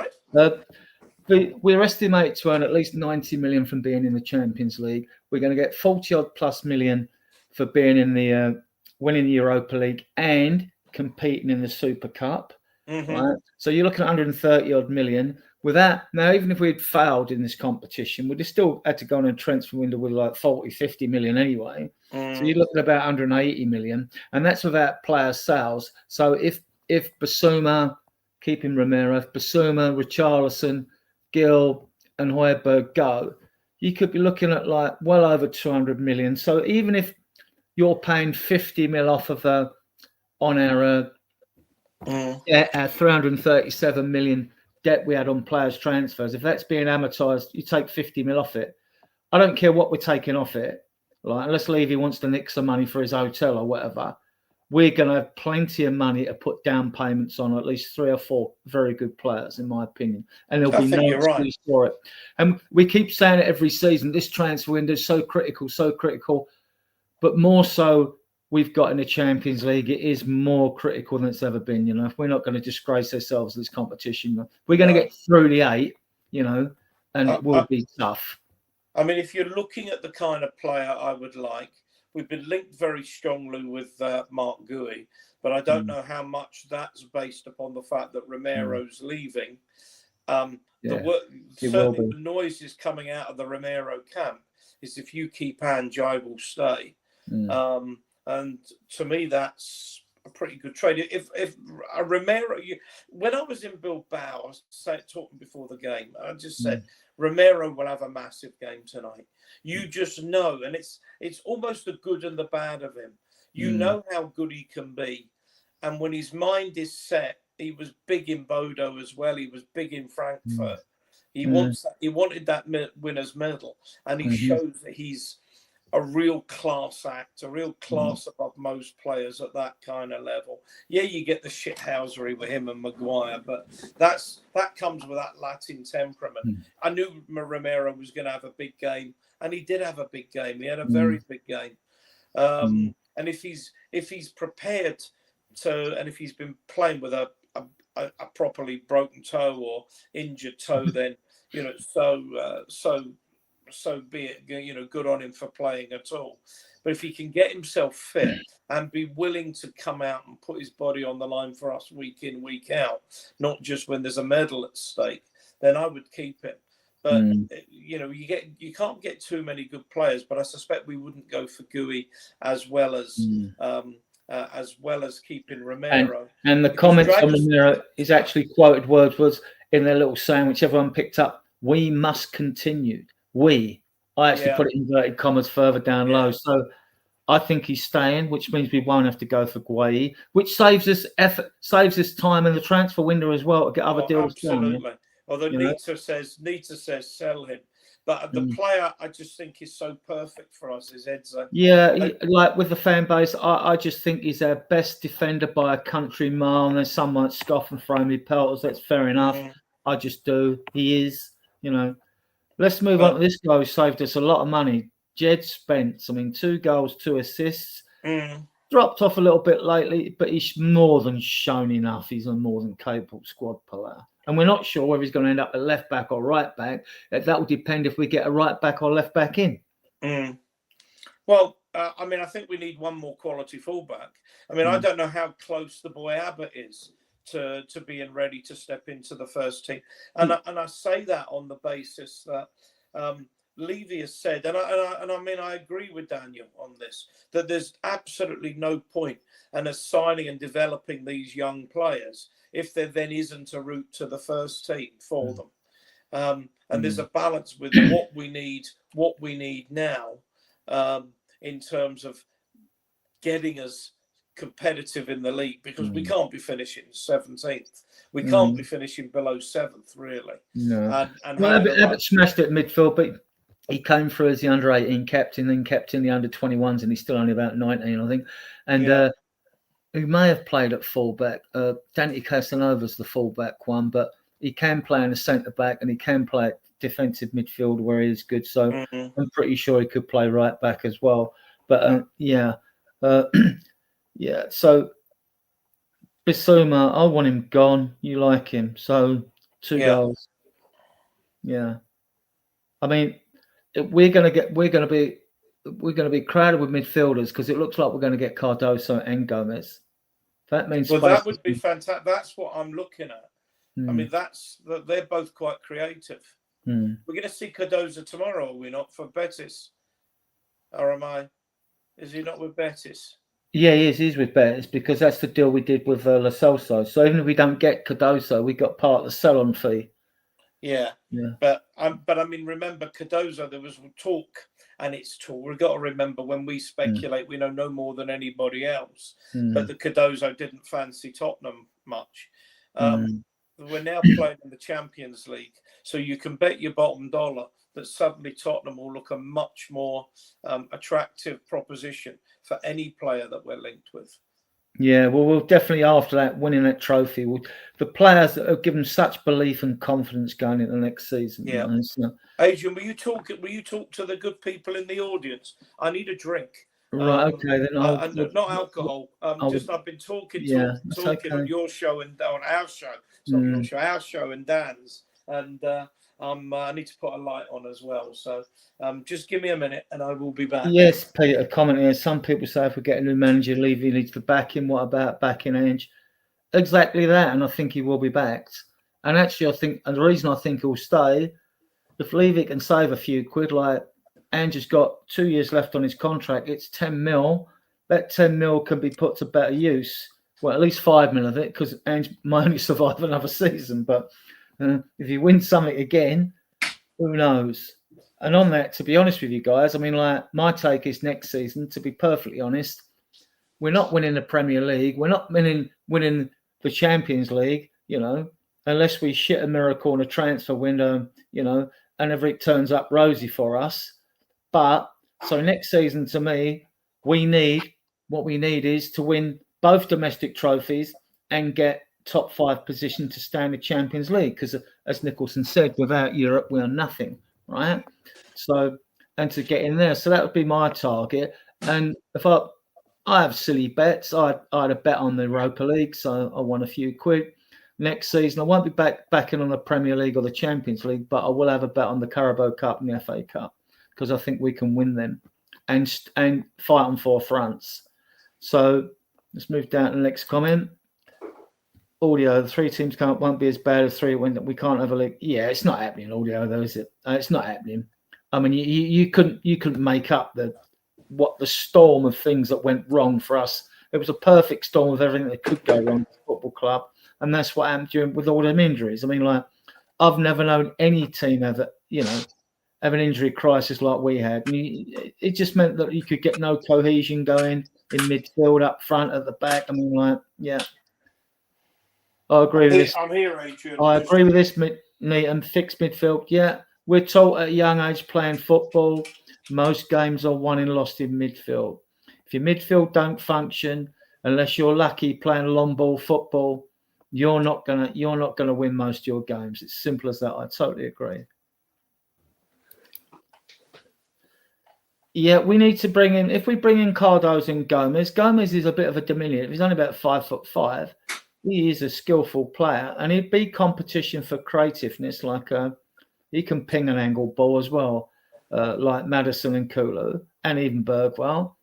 We're estimated to earn at least 90 million from being in the Champions League. We're going to get 40 odd plus million for being in the winning the Europa League and competing in the Super Cup. Right? So you're looking at 130 odd million. With that, now, even if we'd failed in this competition, we'd have still had to go on a transfer window with like 40, 50 million anyway. So you're looking at about 180 million. And that's without player sales. So if Basuma, keeping Romero, Basuma, Richarlison, Gill and Højbjerg go, you could be looking at like well over 200 million. So even if you're paying 50 mil off of on our 337 million debt we had on players' transfers, if that's being amortized, you take 50 mil off it. I don't care what we're taking off it. Like, unless Levy wants to nick some money for his hotel or whatever, we're going to have plenty of money to put down payments on at least 3 or 4 very good players, in my opinion. And there'll be no excuse for it. And we keep saying it every season, this transfer window is so critical. But more so, we've got in the Champions League, it is more critical than it's ever been. You know, if we're not going to disgrace ourselves in this competition, we're going to get through the 8, you know, and it will be tough. I mean, if you're looking at the kind of player I would like, we've been linked very strongly with Mark Gui, but I don't know how much that's based upon the fact that Romero's leaving. The noise is coming out of the Romero camp is if you keep Jai will stay. And to me, that's pretty good trade. If Romero, when I was in Bilbao, I was talking before the game, I just said Romero will have a massive game tonight. You just know, and it's almost the good and the bad of him. You know how good he can be, and when his mind is set, he was big in Bodo as well. He was big in Frankfurt. He wanted that winner's medal, and he shows that he's a real class act, a real class above most players at that kind of level. Yeah, you get the shithousery with him and Maguire, but that comes with that Latin temperament. I knew Romero was going to have a big game, and he did have a big game. He had a very big game. And if he's prepared to, and if he's been playing with a properly broken toe or injured toe, then so be it. Good on him for playing at all. But if he can get himself fit and be willing to come out and put his body on the line for us week in, week out, not just when there's a medal at stake, then I would keep him. But you can't get too many good players. But I suspect we wouldn't go for Gui as well as keeping Romero. And the comments on Romero, his actually quoted words was in their little saying, which everyone picked up: "We must continue." I actually put it in inverted commas further down low. So I think he's staying, which means we won't have to go for Gueye, which saves us effort, saves us time in the transfer window as well to get other deals done. Absolutely. Although Nita says sell him. But the player I just think is so perfect for us is Edza. Yeah, like with the fan base, I just think he's our best defender by a country mile. And there's some might scoff and throw me pelters. That's fair enough. I just do. He is, Let's move on to this guy who saved us a lot of money. Jed Spence. 2 goals, 2 assists. Dropped off a little bit lately, but he's more than shown enough. He's a more than capable squad player. And we're not sure whether he's going to end up at left back or right back. That will depend if we get a right back or left back in. Well, I think we need one more quality fullback. I don't know how close the boy Abbott is to being ready to step into the first team. And I say that on the basis that Levy has said, and I agree with Daniel on this, that there's absolutely no point in us signing and developing these young players if there then isn't a route to the first team for them. And there's a balance with what we need now in terms of getting us competitive in the league, because we can't be finishing 17th. We can't be finishing below 7th, really. No. Abbott smashed it at midfield, but he came through as the under-18 captain, then captain the under-21s, and he's still only about 19, I think. And he may have played at fullback. Dante Casanova's the fullback one, but he can play in the centre-back and he can play at defensive midfield where he is good. So I'm pretty sure he could play right back as well. But so Bissouma, I want him gone. You like him, so 2 goals. Yeah, we're going to be crowded with midfielders because it looks like we're going to get Cardoso and Gomez. That means that would be fantastic. That's what I'm looking at. They're both quite creative. We're going to see Cardoso tomorrow, are we not, for Betis? Or am I? Is he not with Betis? Yeah, he is. He's with Betis because that's the deal we did with Lo Celso. So even if we don't get Cardoso, we got part of the sell-on fee. Yeah. But remember Cardoso, there was talk, and it's talk. We've got to remember when we speculate, we know no more than anybody else. But the Cardoso didn't fancy Tottenham much. We're now playing in the Champions League, so you can bet your bottom dollar that suddenly Tottenham will look a much more attractive proposition for any player that we're linked with. Yeah, well, we'll definitely, after that, winning that trophy, the players that have given such belief and confidence going into the next season. Yeah. Adrian, will you talk to the good people in the audience? I need a drink. Right, okay, then not alcohol. I've been talking on your show and on our show. Our show and Dan's, and I need to put a light on as well. So just give me a minute and I will be back. Yes, Peter, comment here. Some people say if we get a new manager, Levy needs to back him. What about backing Ange? Exactly that, and I think he will be backed. And actually, and the reason I think he'll stay, if Levy can save a few quid, like Ange has got 2 years left on his contract, it's 10 mil. That 10 mil can be put to better use. well, at least 5 mil of it, because Ange might only survive another season. But if you win something again, who knows? And on that, to be honest with you guys, I mean, like, my take is next season, to be perfectly honest, we're not winning the Premier League. We're not winning the Champions League, unless we shit a miracle in a transfer window, and everything turns up rosy for us. But so next season, to me, what we need is to win both domestic trophies and get top 5 position to stay in the Champions League. Because as Nicholson said, without Europe, we are nothing, right? So, and to get in there. So that would be my target. And if I have silly bets, I had a bet on the Europa League, so I won a few quid. Next season, I won't be backing on the Premier League or the Champions League, but I will have a bet on the Carabao Cup and the FA Cup, because I think we can win them and fight on 4 fronts. So let's move down to the next comment. Audio, the 3 teams won't be as bad as 3 when we can't have a league. Yeah, it's not happening, audio, though, is it? It's not happening. I mean, you couldn't make up the storm of things that went wrong for us. It was a perfect storm of everything that could go wrong at the football club, and that's what happened with all them injuries. I mean, like, I've never known any team ever, have an injury crisis like we had. And it just meant that you could get no cohesion going in midfield, up front, at the back. I mean, like, yeah. I agree with this. I'm here, Adrian. I agree with this, and fixed midfield. Yeah, we're taught at a young age playing football, most games are won and lost in midfield. If your midfield don't function, unless you're lucky playing long ball football, you're not gonna win most of your games. It's simple as that. I totally agree. Yeah, we need to bring in, if we bring in Cardozo and Gomez is a bit of a diminutive. He's only about 5'5". He is a skillful player, and he'd be competition for creativeness. Like he can ping an angle ball as well, like Maddison and Kulu, and even Bergwell.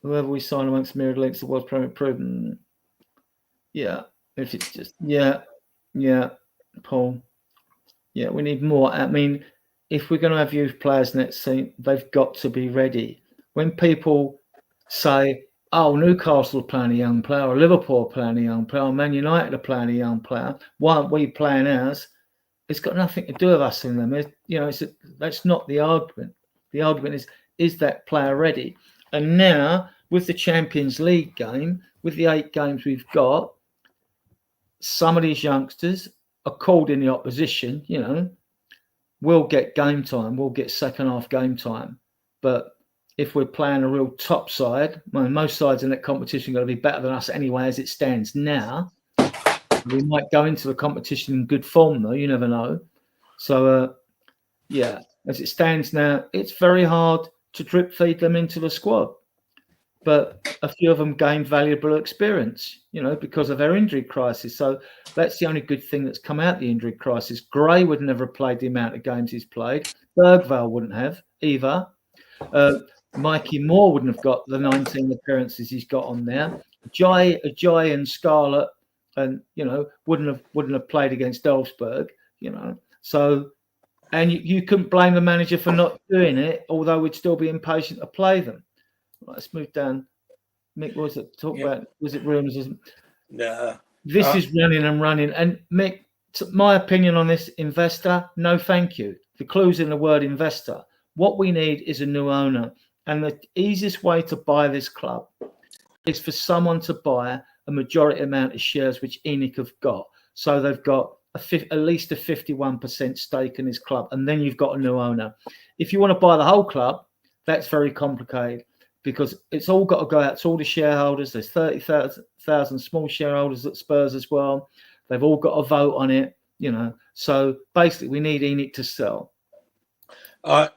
Whoever we sign amongst mirrored links, the world's premier proven. Yeah, if it's just yeah, Paul. Yeah, we need more. I mean, if we're going to have youth players next season, they've got to be ready. When people say, "Oh, Newcastle are playing a young player, or Liverpool are playing a young player, or Man United are playing a young player, why aren't we playing ours?" It's got nothing to do with us in them. That's not the argument. The argument is that player ready? And now, with the Champions League game, with the 8 games we've got, some of these youngsters are called in the opposition, will get game time, will get second half game time. But if we're playing a real top side, most sides in that competition are going to be better than us anyway as it stands now. We might go into the competition in good form, though. You never know. So, yeah, as it stands now, it's very hard to drip feed them into the squad. But a few of them gained valuable experience, because of their injury crisis. So that's the only good thing that's come out of the injury crisis. Gray would never have played the amount of games he's played. Bergvall wouldn't have either. Mikey Moore wouldn't have got the 19 appearances he's got on there. Ajay and Scarlett, and wouldn't have played against Elfsberg, So, and you couldn't blame the manager for not doing it, although we'd still be impatient to play them. Right, let's move down. Mick, what was it? About, was it rumours? No. This is running. And Mick, my opinion on this, investor, no thank you. The clue's in the word investor. What we need is a new owner. And the easiest way to buy this club is for someone to buy a majority amount of shares, which ENIC have got. So they've got at least a 51% stake in this club. And then you've got a new owner. If you want to buy the whole club, that's very complicated, because it's all got to go out to all the shareholders. There's 30,000 small shareholders at Spurs as well. They've all got to vote on it, So basically, we need ENIC to sell. My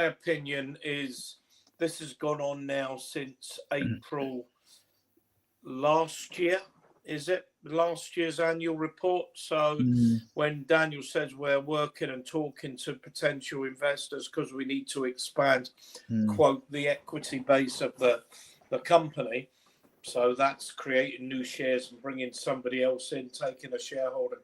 opinion is this has gone on now since April last year. Is it last year's annual report? So when Daniel says we're working and talking to potential investors because we need to expand, quote, the equity base of the company. So that's creating new shares and bringing somebody else in, taking a shareholder.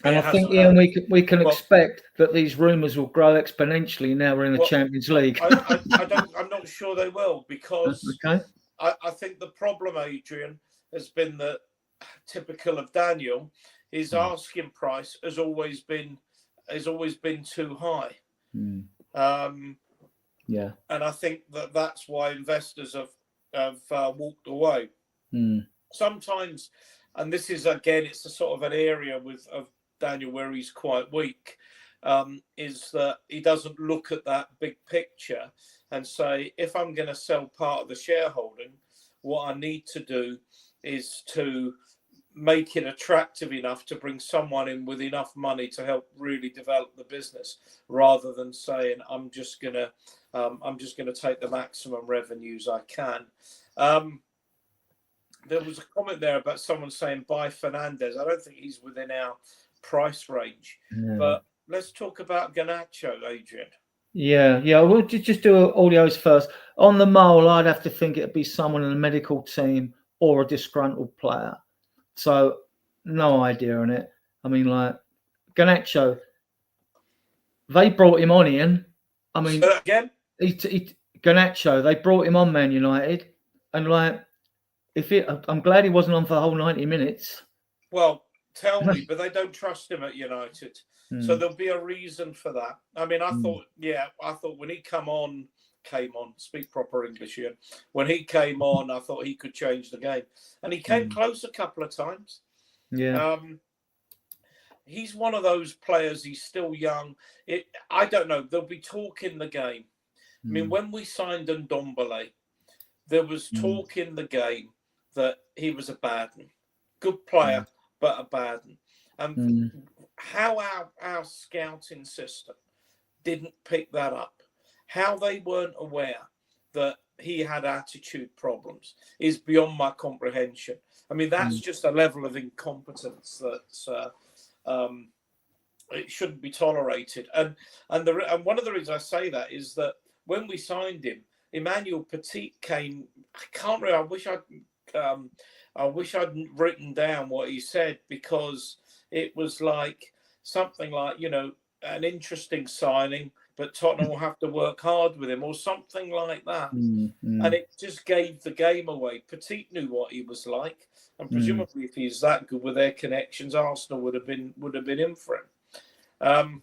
And I think, Ian, we can expect that these rumours will grow exponentially now we're in the Champions League. I'm not sure they will, because I think the problem, Adrian, has been that, typical of Daniel, his asking price has always been too high. Yeah. And I think that's why investors have walked away. Sometimes, and this is again, it's a sort of an area of Daniel where he's quite weak, is that he doesn't look at that big picture and say, if I'm going to sell part of the shareholding, what I need to do is to make it attractive enough to bring someone in with enough money to help really develop the business, rather than saying I'm just gonna take the maximum revenues I can. There was a comment there about someone saying buy Fernandez. I don't think he's within our price range, but let's talk about Garnacho, Adrian. Yeah, we'll just do audios first. On the mole, I'd have to think it'd be someone in the medical team or a disgruntled player. So, no idea on it. I mean, like, Garnacho, they brought him on, Ian. I mean, say that again? Garnacho, they brought him on Man United. And, like, I'm glad he wasn't on for the whole 90 minutes. Well, tell me, but they don't trust him at United. So there'll be a reason for that. I mean, I thought when he came on, speak proper English here. When he came on, I thought he could change the game. And he came close a couple of times. Yeah. He's one of those players, he's still young. I don't know, there'll be talk in the game. I mean, when we signed Ndombele, there was talk in the game that he was a bad one. Good player, but a bad one. And how our scouting system didn't pick that up, how they weren't aware that he had attitude problems, is beyond my comprehension. I mean, that's just a level of incompetence that it shouldn't be tolerated. And one of the reasons I say that is that when we signed him, Emmanuel Petit came. I can't remember. I wish I'd written down what he said, because it was like something like, an interesting signing, but Tottenham will have to work hard with him, or something like that. And it just gave the game away. Petit knew what he was like, and presumably if he's that good with their connections, Arsenal would have been in for him.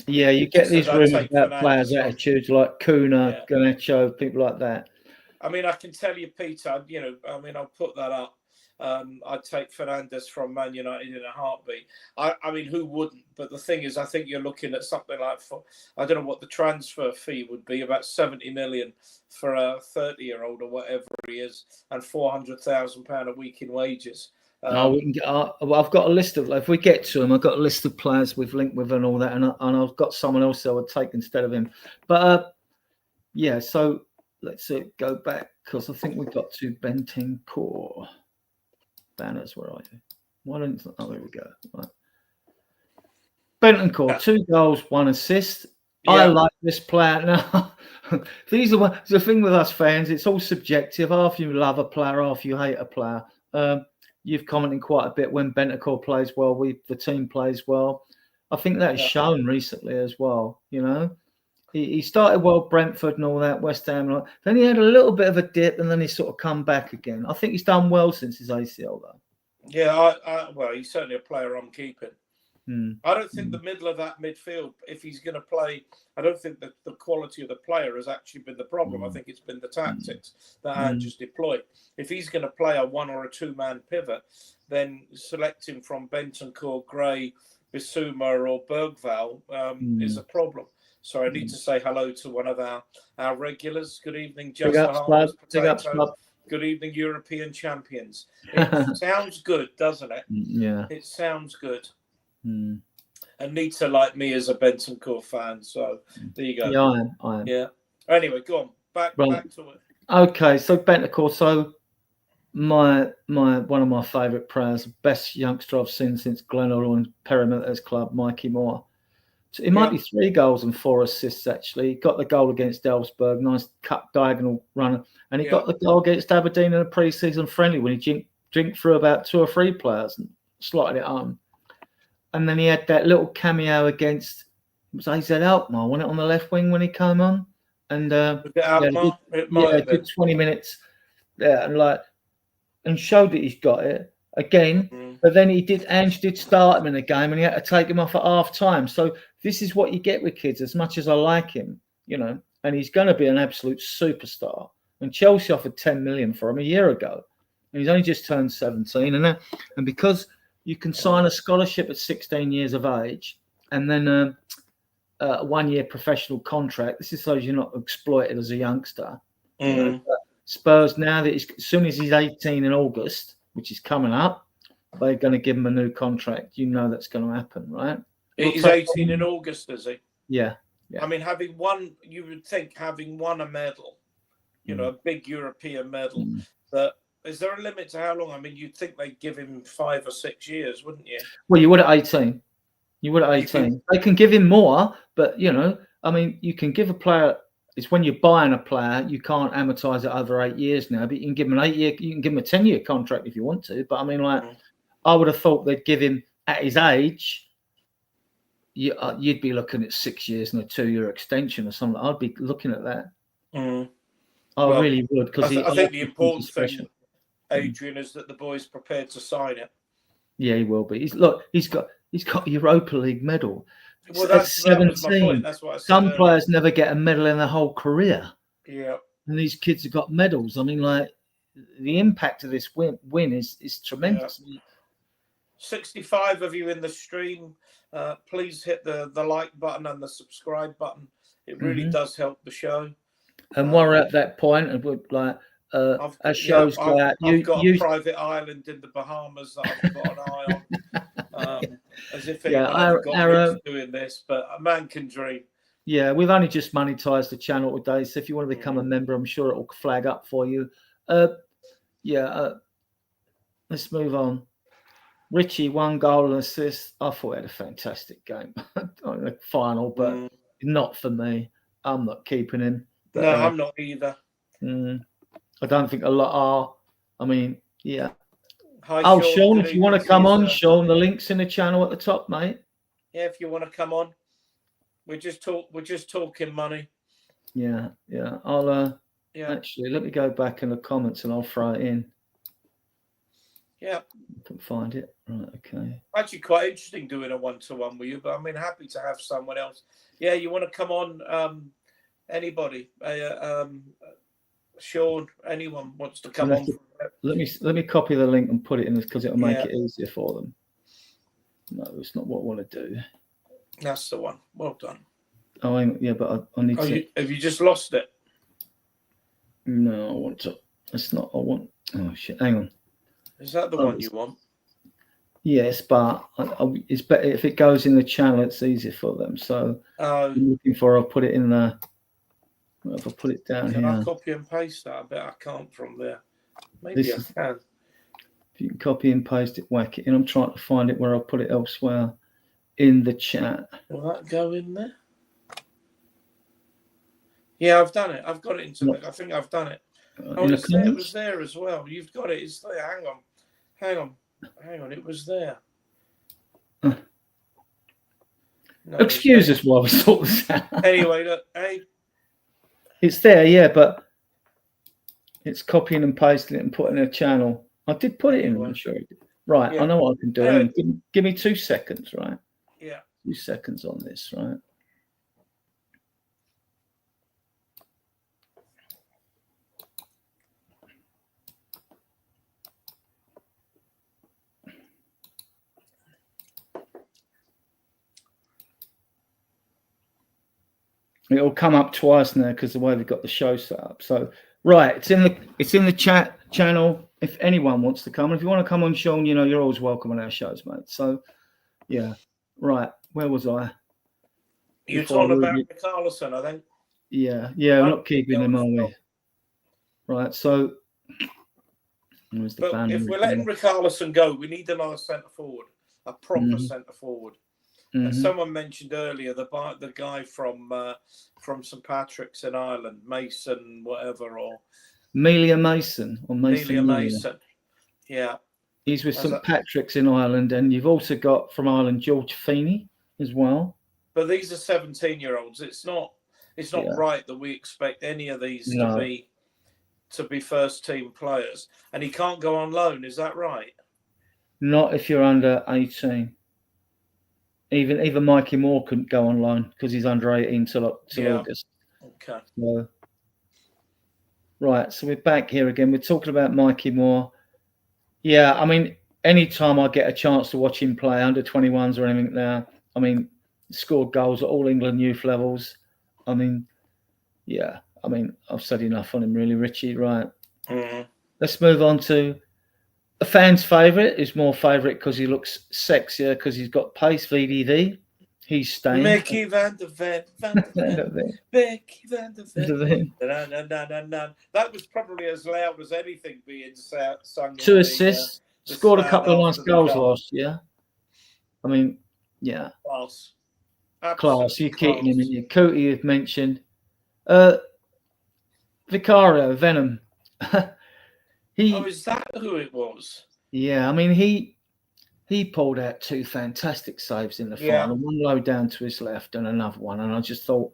Yeah, you get these rumours about players' attitudes like Kuna, Garnacho, people like that. I mean, I can tell you, Peter, I'll put that up. I'd take Fernandez from Man United in a heartbeat. I mean, who wouldn't? But the thing is, I think you're looking at something like, I don't know what the transfer fee would be, about 70 million for a 30-year-old or whatever he is, and £400,000 a week in wages. We can get. I've got a list of. If we get to him, I've got a list of players we've linked with and all that, and I've got someone else I would take instead of him. But yeah, so let's go back, because I think we got to Bentancur. Banners, where are you? Why don't? Oh, there we go. Right. Bentancur, 2 goals, 1 assist. Yeah. I like this player. Now, these are the thing with us fans. It's all subjective. Half you love a player, half you hate a player. You've commented quite a bit when Bentancur plays well, the team plays well. I think that is shown recently as well. He started well, Brentford and all that, West Ham. Then he had a little bit of a dip, and then he sort of come back again. I think he's done well since his ACL, though. Yeah, well, he's certainly a player I'm keeping. I don't think the middle of that midfield, if he's going to play, I don't think that the quality of the player has actually been the problem. I think it's been the tactics that Ange's deployed. If he's going to play a 1 or a 2-man pivot, then selecting from Bentancur, Gray, Bissouma or Bergvall is a problem. So I need to say hello to one of our regulars. Good evening, Just the Harvest Potato. Good evening, European champions. It sounds good, doesn't it? Yeah. It sounds good. Anita, like me, is a Bentancur fan, so there you go. Yeah, I am. Yeah. Anyway, go on. Back to it. Okay, so Bentancur. So one of my favourite players, best youngster I've seen since Glenn and Perimeter's club, Mikey Moore. So it might be 3 goals and 4 assists, actually. He got the goal against Elfsborg, nice cut diagonal runner. And he got the goal against Aberdeen in a pre-season friendly when he jinked through about 2 or 3 players and slotted it on. And then he had that little cameo against, it was AZ Alkmaar, wasn't it, on the left wing when he came on? and Was it Alkmaar? It might have been. did 20 minutes there, and showed that he's got it again. But then Ange did start him in a game, and he had to take him off at half time. So this is what you get with kids. As much as I like him, and he's going to be an absolute superstar. And Chelsea offered 10 million for him a year ago, and he's only just turned 17. And because you can sign a scholarship at 16 years of age, and then a 1-year professional contract. This is so you're not exploited as a youngster. Spurs now that as soon as he's 18 in August, which is coming up, they're going to give him a new contract. That's going to happen, right? He's 18 in August, is he? Yeah. I mean, you would think having won a medal, a big European medal, that is there a limit to how long? I mean, you'd think they'd give him 5 or 6 years, wouldn't you? Well, you would at 18. They can give him more, but I mean, you can give a player. It's when you're buying a player, you can't amortize it over 8 years now. But you can give him an 8-year, you can give him a 10-year contract if you want to. But I mean, I would have thought they'd give him at his age. You'd be looking at 6 years and a 2-year extension or something. I'd be looking at that. I really would, because I think the important thing, Adrian, is that the boy's prepared to sign it. Yeah, he will be. He's got a Europa League medal. Well, that was my point. That's what I said. Some players never get a medal in their whole career. Yeah. And these kids have got medals. I mean, the impact of this win is tremendous. Yeah. 65 of you in the stream. Please hit the like button and the subscribe button. It really does help the show. And while we're at that point, and we're as shows go out, I've got a private island in the Bahamas that I've got an eye on. As if anyone ever got me doing this, but a man can dream. Yeah, we've only just monetized the channel today, so if you want to become a member, I'm sure it will flag up for you. Let's move on. Richie, 1 goal and assist. I thought he had a fantastic game on the final, but not for me. I'm not keeping him. But, no, I'm not either. I don't think a lot are. I mean, yeah. Hi, Sean, if you want to come on, Sean, the link's in the channel at the top, mate. Yeah, if you want to come on. We're just talking money. Yeah. I'll actually let me go back in the comments and I'll throw it in. Yeah. I can find it. Right, okay. Actually quite interesting doing a 1-to-1 with you, but I mean happy to have someone else. Yeah, you want to come on, anybody. Sean, anyone wants to come on. Let me copy the link and put it in because it'll make it easier for them. No, it's not what I want to do. That's the one. Well done. Oh, but I need to. Have you just lost it? No, I want to. It's not. I want. Oh shit! Hang on. Is that the one you want? Yes, but it's better if it goes in the channel. It's easier for them. So I'm looking for. I'll put it in the. If I put it down here. Can I copy and paste that? I bet I can't from there. Maybe I can. If you can copy and paste it, whack it in. I'm trying to find it where I'll put it elsewhere in the chat. Will that go in there? Yeah, I've done it. I've got it into I think I've done it. It was there as well. You've got it. It's there. Hang on. It was there. No, excuse us while we sort this out. Anyway, look, hey. It's there, yeah, but it's copying and pasting it and putting in a channel. I did put it in, I'm sure it did. Right, I know what I can do. Anyway. Give me 2 seconds, right? Yeah. 2 seconds on this, right? It'll come up twice now because the way they've got the show set up. So, right, it's in the chat channel. If anyone wants to come, if you want to come on, Sean, you're always welcome on our shows, mate. So, yeah, right. Where was I? You're talking about Richarlison, I think. Yeah. We're not keeping him, are we? Right. So, if we're letting Richarlison go, we need another centre forward, a proper centre forward. And someone mentioned earlier the guy from St Patrick's in Ireland, Mason, whatever, or Melia Mason, Mason. Yeah, he's with St Patrick's in Ireland, and you've also got from Ireland George Feeney as well. But these are 17-year-olds. It's not It's not right that we expect any of these to be first team players, and he can't go on loan. Is that right? Not if you're under 18. Even Mikey Moore couldn't go on loan because he's under 18 till August. Okay. So, right, so we're back here again. We're talking about Mikey Moore. Yeah, I mean, anytime I get a chance to watch him play under 21s or anything now, I mean, scored goals at all England youth levels. I mean, yeah, I mean, I've said enough on him really, Richie. Right. Mm-hmm. Let's move on to a fan's favourite. Is more favourite because he looks sexier because he's got pace. VDV. He's staying. Mickey van der Ven. Mickey van der Ven. That was probably as loud as anything being sung. 2 assists. Scored a couple of nice goals last year. I mean, yeah. Class. Class. You're keeping him in your Cootie, you've mentioned. Vicario, Venom. Is that who it was? Yeah, I mean, he pulled out 2 fantastic saves in the final. One low down to his left and another one. And I just thought,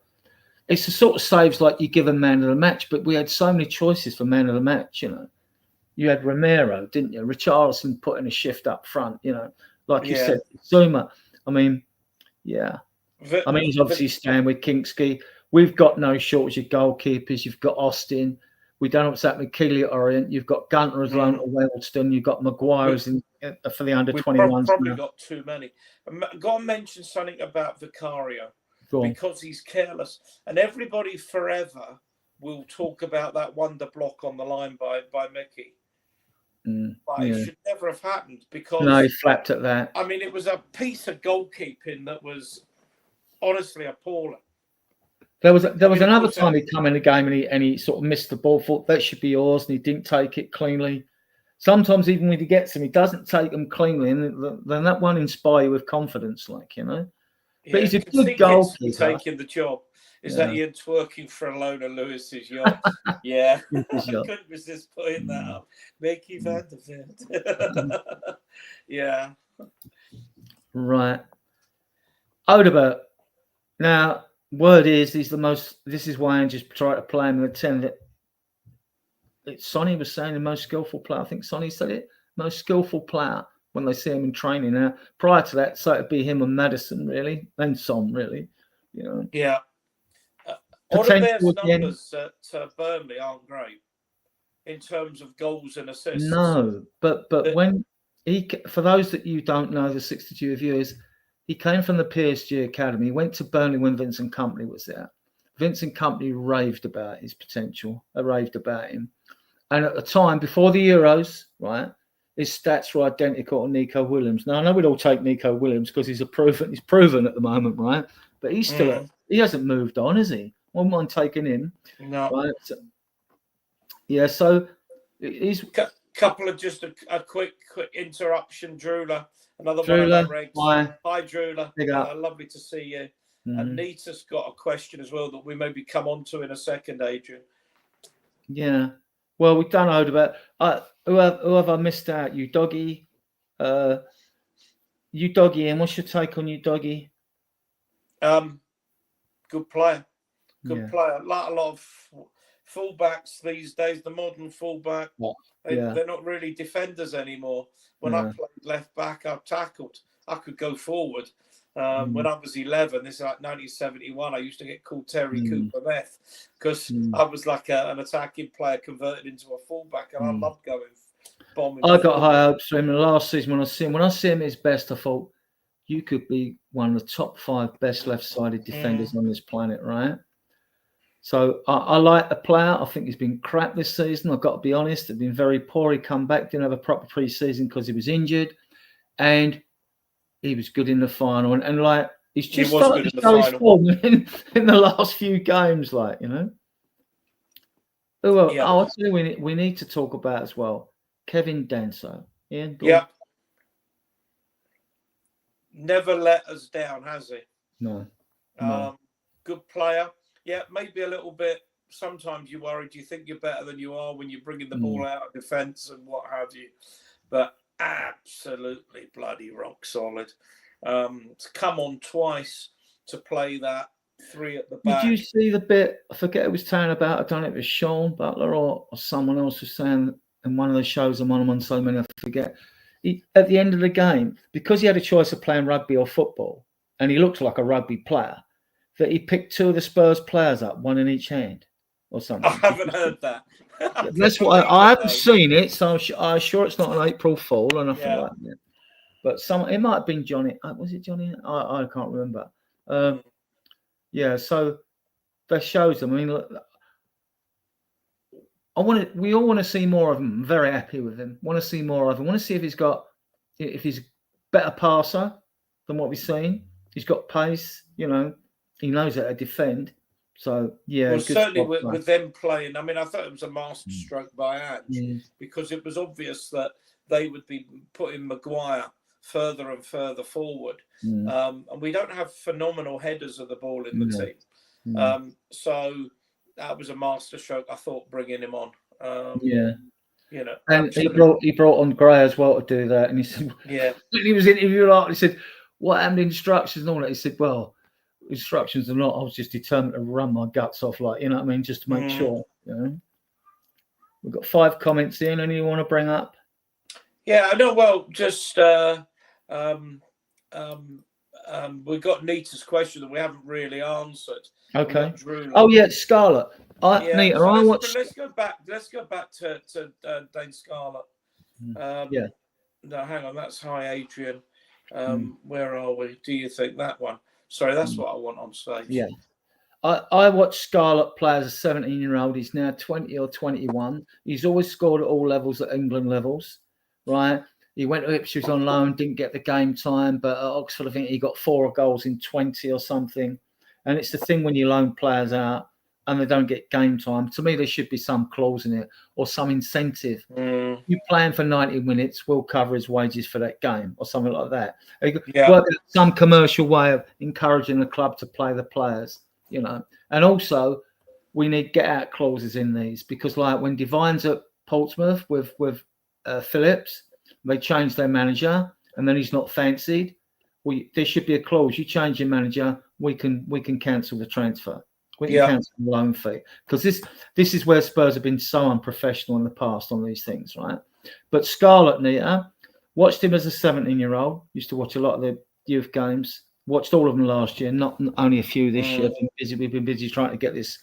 it's the sort of saves like you give a man of the match, but we had so many choices for man of the match, you know. You had Romero, didn't you? Richarlison putting a shift up front, you know. Like you said, Zuma. I mean, yeah. I mean, he's obviously staying with Kinksky. We've got no shortage of goalkeepers. You've got Austin. We don't know what's happening with Keeley at Orient. You've got Gunter as loan to Wealdstone. You've got Maguire for the under 21s. We've probably got too many. I've got to mention something about Vicario because he's careless. And everybody forever will talk about that wonder block on the line by Mickey. But it should never have happened because... No, he flapped at that. I mean, it was a piece of goalkeeping that was honestly appalling. There was another time he come in the game and he sort of missed the ball, thought that should be yours, and he didn't take it cleanly. Sometimes even when he gets them, he doesn't take them cleanly, and then that won't inspire you with confidence, like, you know. But he's a good goalkeeper. Taking the job. Is that Ian twerking for Alona Lewis's yacht? Yeah. I couldn't resist putting that up. Mickey van der Ven. Yeah. Right. Odegaard. Now, word is he's the most. This is why I just try to play him in the 10. That Sonny was saying the most skillful player. I think Sonny said it. Most skillful player when they see him in training. Now, prior to that, so it'd be him and Madison really, and Son really. You know. Yeah. Odegaard's numbers at Burnley aren't great in terms of goals and assists. No, but when he, for those that you don't know, the 62 viewers. He came from the PSG Academy. He went to Burnley when Vincent Kompany was there. Vincent Kompany raved about his potential. They raved about him. And at the time, before the Euros, right, his stats were identical to Nico Williams. Now, I know we'd all take Nico Williams because he's proven at the moment, right? But he's still, he hasn't moved on, has he? Wouldn't mind taking him. No. Right? So, yeah, so he's... Couple of just a quick interruption, Drula. Another one of the ranks. Hi, Drula. Lovely to see you. And Nita's got a question as well that we maybe come on to in a second, Adrian. Yeah. Well, we've done Odegaard. Who have I missed out? You Doggy. And what's your take on you Doggy? Good player. Good player. A lot of fullbacks these days, the modern fullback. They're not really defenders anymore. When I played left back, I tackled. I could go forward. When I was 11, this is like 1971, I used to get called Terry Cooper Meth because I was like an attacking player converted into a fullback, and I loved going bombing. I got high hopes for him in the last season when I see him at his best. I thought you could be one of the top 5 best left-sided defenders on this planet, right? So I like the player. I think he's been crap this season. I've got to be honest. He's been very poor. He come back, didn't have a proper pre-season because he was injured, and he was good in the final. And like he's just started to show his form in the last few games, like, you know. I'll tell you, we need to talk about as well. Kevin Danso. Yeah. Never let us down, has he? No. Good player. Yeah, maybe a little bit. Sometimes you worry. Do you think you're better than you are when you're bringing the ball out of defence and what have you? But absolutely bloody rock solid. To come on twice to play that three at the Did back. you see the bit? I forget it was telling about. I don't know if it was Sean Butler or someone else was saying in one of the shows. I'm on so many, I forget. At the end of the game, because he had a choice of playing rugby or football, and he looked like a rugby player, that he picked two of the Spurs players up, one in each hand, or something. I haven't heard that. That's what I haven't seen it, so I'm sure it's not an April Fool or nothing like that. But it might have been Johnny. Was it Johnny? I can't remember. Yeah, so that shows them. I mean, we all want to see more of him. I'm very happy with him. Want to see more of him. Want to see if he's a better passer than what we've seen. He's got pace. He knows how to defend. So yeah, well, certainly with them playing. I mean, I thought it was a masterstroke by Ange because it was obvious that they would be putting Maguire further and further forward, and we don't have phenomenal headers of the ball in the team. So that was a masterstroke, I thought, bringing him on. And he brought on Gray as well to do that, and he said, he was interviewed. He said, "What happened? Instructions and all that." He said, "Well, instructions or not, I was just determined to run my guts off, like, you know what I mean, just to make sure." We've got 5 comments in. Any you want to bring up? Yeah, I know. Well, just we got Nita's question that we haven't really answered. Okay. Oh yeah, Scarlett. Nita, so let's go back. Let's go back to Dane Scarlett. No, hang on. That's Hi Adrian. Where are we? Do you think that one? Sorry, that's what I want on stage. Yeah. I watched Scarlett play as a 17-year-old. He's now 20 or 21. He's always scored at all levels at England levels, right? He went to Ipswich on loan, didn't get the game time, but at Oxford, I think he got 4 goals in 20 or something. And it's the thing when you loan players out and they don't get game time. To me, there should be some clause in it or some incentive. You playing for 90 minutes, we'll cover his wages for that game or something like that. Work some commercial way of encouraging the club to play the players, And also, we need get-out clauses in these because, like, when Divine's at Portsmouth with Phillips, they changed their manager and then he's not fancied. There should be a clause. You change your manager, we can cancel the transfer. We can cancel the loan fee because this is where Spurs have been so unprofessional in the past on these things, right? But Scarlett, Nita, watched him as a 17-year-old. Used to watch a lot of the youth games. Watched all of them last year, not only a few this year. We've been busy trying to get this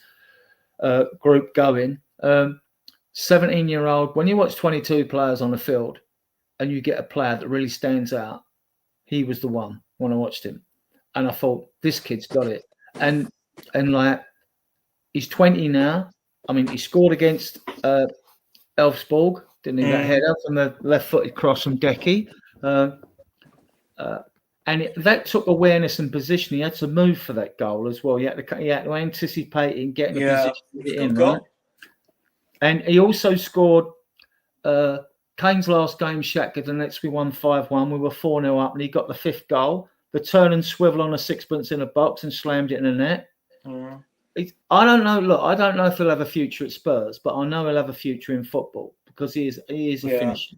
group going. 17-year-old. When you watch 22 players on the field and you get a player that really stands out, he was the one when I watched him. And I thought, this kid's got it. And like, he's 20 now. I mean, he scored against Elfsborg, didn't he? That header from the left-footed cross from Decky. And that took awareness and position. He had to move for that goal as well. He had to anticipate it and get in a position to get in, right? And he also scored Kane's last game, Shakhtar Donetsk, we won 5-1. We were 4-0 up, and he got the 5th goal. The turn and swivel on a sixpence in a box and slammed it in the net. I don't know. Look, I don't know if he'll have a future at Spurs, but I know he'll have a future in football because he is a finisher.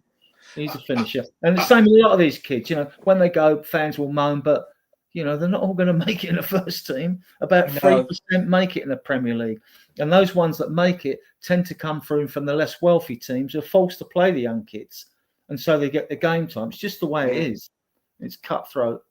He's a finisher. And the same with a lot of these kids. When they go, fans will moan, but they're not all going to make it in the first team. About 3% make it in the Premier League. And those ones that make it tend to come through from the less wealthy teams who are forced to play the young kids. And so they get the game time. It's just the way it is. It's cutthroat,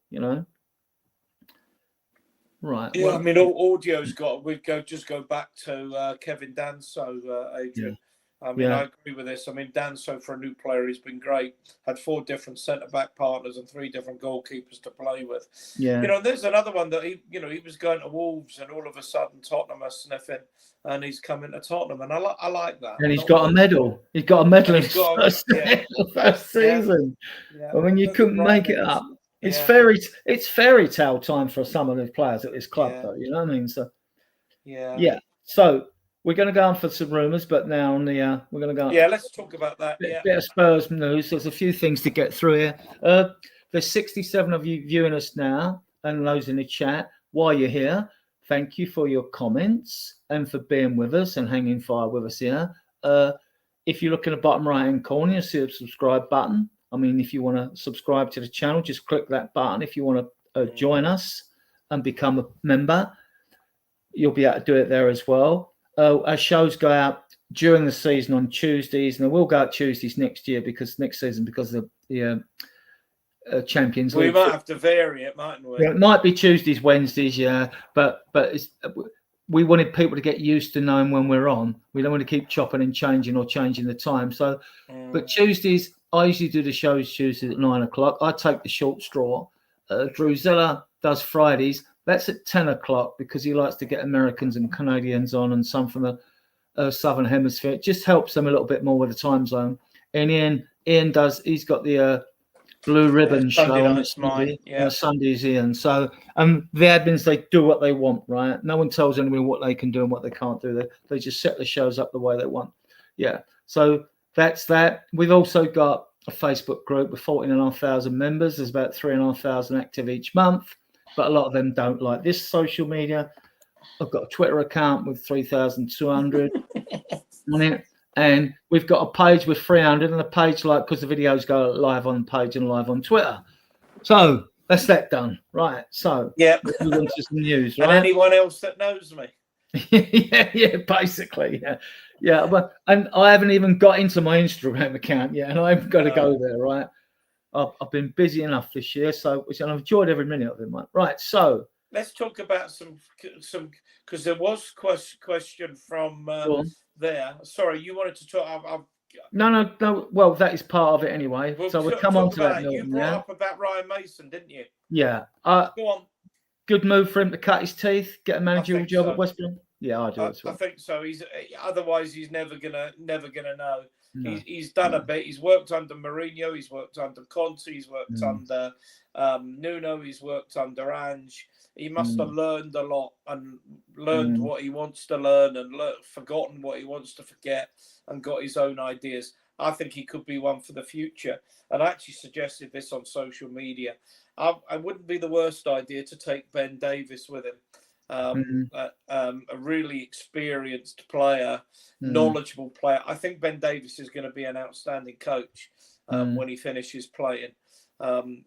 Right. Yeah, I mean, audio's got. We'd just go back to Kevin Danso, Adrian. I mean, I agree with this. I mean, Danso, for a new player, he's been great. Had 4 different centre-back partners and 3 different goalkeepers to play with. Yeah. There's another one that he was going to Wolves and all of a sudden Tottenham are sniffing and he's coming to Tottenham. And I like that. And he's got a medal. He's got a medal in his first season. Yeah. I mean, you couldn't make it up. It's fairy tale time for some of the players at this club, though. You know what I mean? So, yeah. So, we're going to go on for some rumours, but now we're going to go. Yeah, let's talk about that. Bit of Spurs news. There's a few things to get through here. There's 67 of you viewing us now, and those in the chat. While you're here, thank you for your comments and for being with us and hanging fire with us here. If you look in the bottom right-hand corner, you'll see a subscribe button. I mean, if you want to subscribe to the channel, just click that button. If you want to join us and become a member. you'll be able to do it there as well. Our shows go out during the season on Tuesdays, and they will go out Tuesdays next year because of the Champions We League. might have to vary it, mightn't we? Yeah, it might be Tuesdays, Wednesdays, yeah, but we wanted people to get used to knowing when we're on. We don't want to keep chopping and changing or changing the time. So, but Tuesdays, I usually do the shows Tuesdays at 9 o'clock. I take the short straw. Drusilla does Fridays. That's at 10 o'clock because he likes to get Americans and Canadians on and some from the Southern Hemisphere. It just helps them a little bit more with the time zone. And Ian does, he's got the Blue Ribbon show on Sunday. Sunday's Ian. So the admins, they do what they want, right? No one tells anyone what they can do and what they can't do. They just set the shows up the way they want. Yeah. So that's that. We've also got a Facebook group with 14,500 members. There's about 3,500 active each month, but a lot of them don't like this social media. I've got a Twitter account with 3,200 on it. And we've got a page with 300 and a page because the videos go live on page and live on Twitter. So that's that done. Right. So we move on to some news, right? And anyone else that knows me. yeah, basically. Yeah. But and I haven't even got into my Instagram account yet, and I've got to go there, right? I've been busy enough this year, and I've enjoyed every minute of it, mate. Right. So let's talk about some because there was question from there. Sorry, you wanted to talk. No. Well, that is part of it anyway. So we'll come on to that. You brought up about Ryan Mason, didn't you? Yeah. Go on. Good move for him to cut his teeth, get a managerial job at West Brom. Yeah, I do as well. I think so. Otherwise he's never gonna know. No. He's done a bit. He's worked under Mourinho. He's worked under Conte. He's worked under Nuno. He's worked under Ange. He must have learned a lot and learned what he wants to learn and forgotten what he wants to forget and got his own ideas. I think he could be one for the future. And I actually suggested this on social media. I wouldn't be the worst idea to take Ben Davies with him. A really experienced player, knowledgeable player. I think Ben Davies is going to be an outstanding coach when he finishes playing.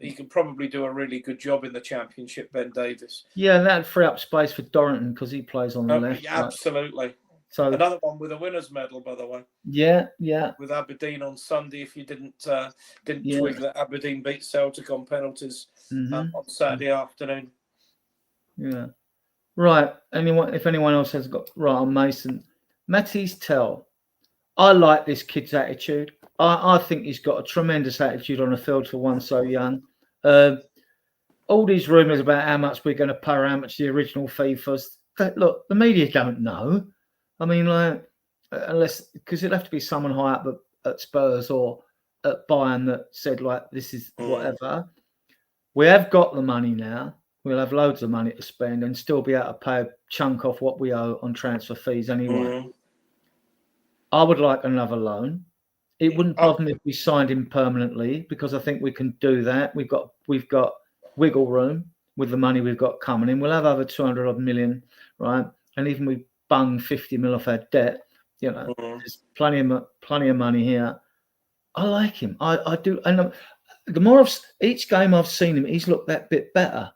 He can probably do a really good job in the Championship, Ben Davies. Yeah, that'd free up space for Dorrington because he plays on the left. Absolutely. Right. So another one with a winner's medal, by the way. Yeah. With Aberdeen on Sunday. If you didn't twig that Aberdeen beat Celtic on penalties on Saturday afternoon. Yeah. Right. If anyone else has got Ryan Mason, Matisse Tell. I like this kid's attitude. I think he's got a tremendous attitude on the field for one so young. All these rumours about how much we're going to pay, how much the original fee was. Look, the media don't know. I mean, unless because it'd have to be someone high up at Spurs or at Bayern that said this is whatever. We have got the money now. We'll have loads of money to spend and still be able to pay a chunk off what we owe on transfer fees anyway. I would like another loan. It wouldn't bother me if we signed him permanently because I think we can do that. We've got wiggle room with the money we've got coming in. We'll have over 200 odd million, right? And even we bung 50 mil off our debt, there's plenty of money here. I like him. I do. And the more of each game I've seen him, he's looked that bit better.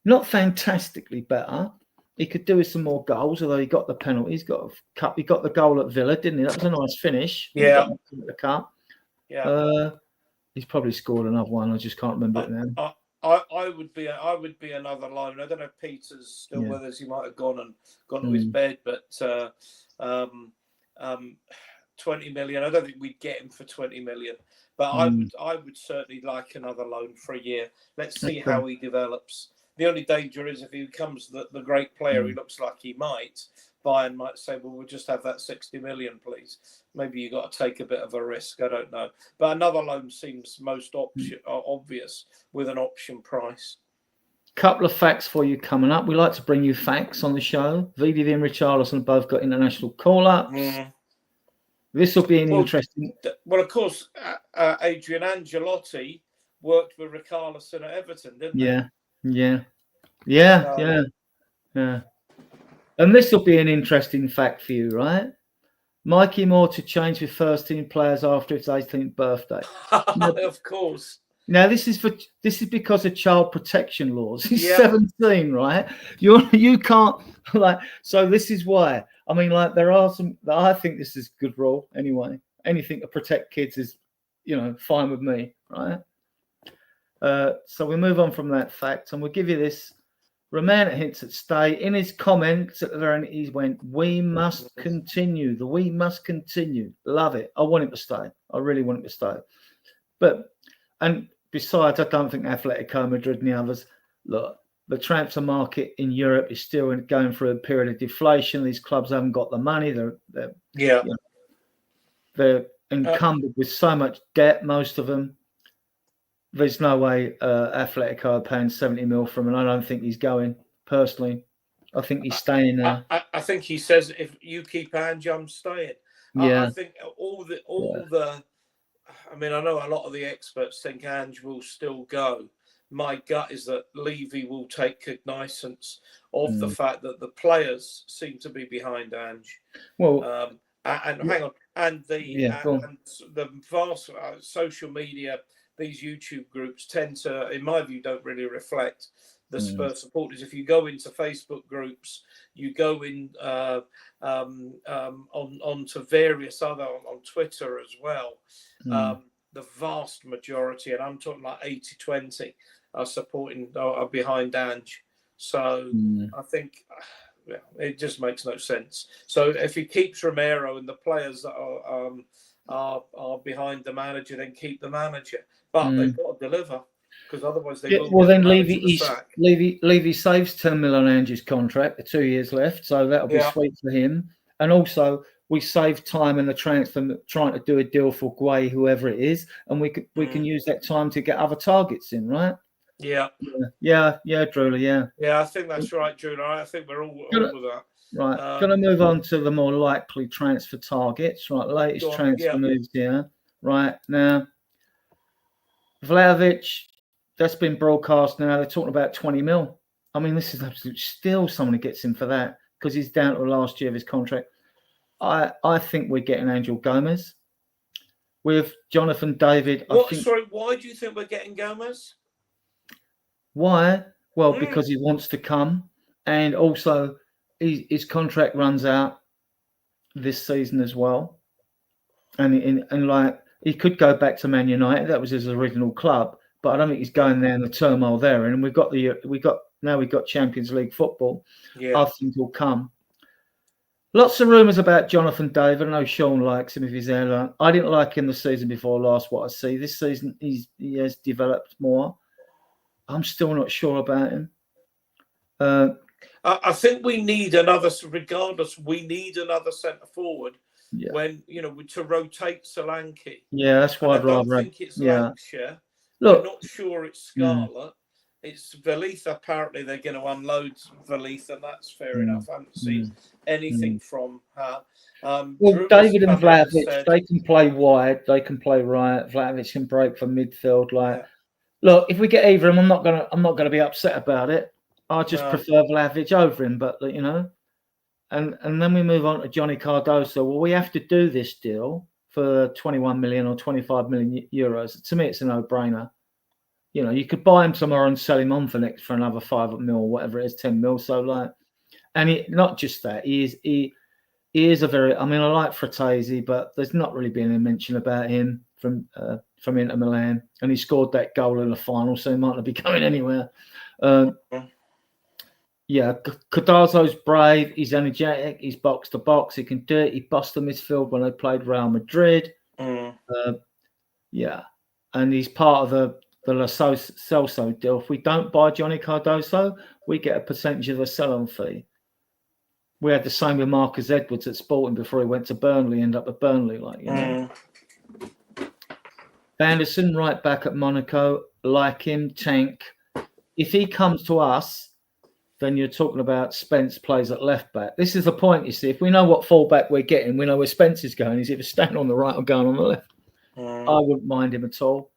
Not fantastically better. He could do with some more goals, although he got the penalty. He got the goal at Villa, didn't he? That was a nice finish. Yeah. The cup. Yeah. He's probably scored another one. I just can't remember it now. I would be another loan. I don't know if Peter's still with us. He might have gone to his bed, but 20 million. I don't think we'd get him for 20 million. But I would certainly like another loan for a year. Let's see how he develops. The only danger is if he becomes the great player he looks like he might, Bayern might say, well, we'll just have that 60 million, please. Maybe you got to take a bit of a risk. I don't know. But another loan seems most obvious with an option price. Couple of facts for you coming up. We like to bring you facts on the show. VDV and Richarlison both got international call-ups. This will be an interesting... Well, of course, Adrian Angelotti worked with Richarlison at Everton, didn't he? Yeah. And this will be an interesting fact for you, right? Mikey Moore to change with first team players after his 18th birthday. Of course. Now this is because of child protection laws. He's Yeah. 17, right? You can't like. So this is why. I mean, like there are some. I think this is a good rule anyway. Anything to protect kids is, fine with me, right? So we move on from that fact, and we'll give you this. Roman hints at stay. In his comments at the very end, he went, "We must continue. We must continue." Love it. I want him to stay. I really want him to stay. And besides, I don't think Atletico Madrid and the others, look, the transfer market in Europe is still going through a period of deflation. These clubs haven't got the money. They're encumbered with so much debt, most of them. There's no way Atletico are paying 70 mil from him, and I don't think he's going, personally. I think he's staying there. I think he says, if you keep Ange, I'm staying. Yeah. I think I mean, I know a lot of the experts think Ange will still go. My gut is that Levy will take cognizance of the fact that the players seem to be behind Ange. Well, and hang on, and the vast social media, these YouTube groups tend to, in my view, don't really reflect the Spurs supporters. If you go into Facebook groups, you go in onto various other, on Twitter as well. The vast majority, and I'm talking like 80-20, are behind Ange. So I think it just makes no sense. So if he keeps Romero and the players that are behind the manager, then keep the manager. But they've got to deliver, because otherwise they will. Well, then Levy saves 10 million on Ange's contract, the 2 years left, so that'll be sweet for him. And also, we save time in the transfer trying to do a deal for Guay, whoever it is, and we can use that time to get other targets in, right? Yeah, Drewler, yeah. Yeah, I think that's right, Drewler. I think we're all with that. Right, going to move on to the more likely transfer targets. Right, latest transfer moves here. Right, now, Vlahovic, that's been broadcast now. They're talking about 20 mil. I mean, this is absolute steal. Someone who gets him for that, because he's down to the last year of his contract. I think we're getting Angel Gomez with Jonathan David. Sorry, why do you think we're getting Gomez? Why? Well, because he wants to come, and also his contract runs out this season as well, and like he could go back to Man United. That was his original club, but I don't think he's going there in the turmoil there. And we've got Champions League football. Yeah. I think he'll come. Lots of rumours about Jonathan David. I know Sean likes him if he's there. I didn't like him the season before last. What I see this season, he has developed more. I'm still not sure about him. I think we need another. Regardless, we need another centre forward. Yeah. When to rotate Solanke. Yeah, that's why I don't think it's Lancashire. Look, I'm not sure it's Scarlett. It's Velith. Apparently, they're going to unload Velith, and that's fair enough. I haven't seen anything from her. Well, David and Vlahovic, they can play wide, they can play right. Vlahovic can break from midfield. Look, if we get either of them, I'm not gonna be upset about it. I just prefer Vlahovic over him, but and then we move on to Johnny Cardoso. Well, we have to do this deal for 21 million or 25 million euros. To me, it's a no-brainer. You could buy him tomorrow and sell him on for another 5 mil or whatever it is, 10 mil. So not just that, he is a very. I mean, I like Fratesi, but there's not really been a mention about him from Inter Milan, and he scored that goal in the final, so he might not be going anywhere. Cardoso's brave. He's energetic. He's box to box. He can do it. He bossed the midfield when they played Real Madrid. And he's part of the Lo Celso deal. If we don't buy Johnny Cardoso, we get a percentage of the sell-on fee. We had the same with Marcus Edwards at Sporting before he went to Burnley, ended up at Burnley, Anderson, right back at Monaco, like him, tank. If he comes to us, then you're talking about Spence plays at left back. This is the point, you see. If we know what fullback we're getting, we know where Spence is going. He's either staying on the right or going on the left. I wouldn't mind him at all.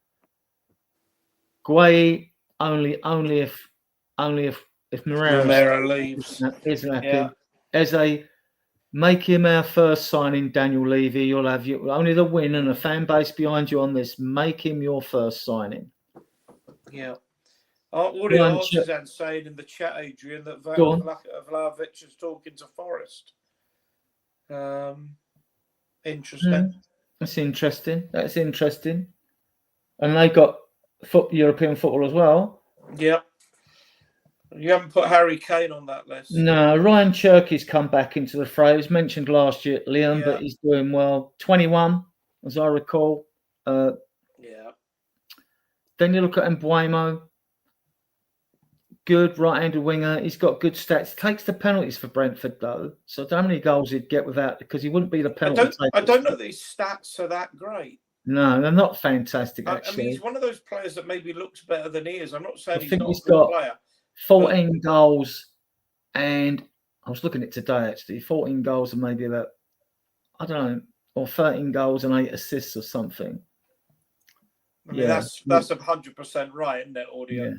Guay only if Romero leaves. Isn't happy. Eze, make him our first signing, Daniel Levy. You'll have only the win and a fan base behind you on this. Make him your first signing. Yeah. Audio Ryan Artisan saying in the chat, Adrian, that Go on. Vlahovic is talking to Forest. Interesting. That's interesting. That's interesting. And they got European football as well. Yeah. You haven't put Harry Kane on that list. No, Ryan Cherky's come back into the fray. He was mentioned last year at Lyon, Yeah. but he's doing well. 21, as I recall. Yeah. Then you look at Mbuemo. Good right-handed winger. He's got good stats. Takes the penalties for Brentford, though. So I don't know how many goals he'd get without, because he wouldn't be the penalty taker. I don't know that his stats are that great. No, they're not fantastic, actually. I mean, he's one of those players that maybe looks better than he is. I'm not saying I he's think not he's a good got player. 14 goals, and I was looking at it today, actually. 14 goals and maybe about, I don't know, or 13 goals and 8 assists or something. I mean, that's 100% right, isn't it, Audio? Yeah.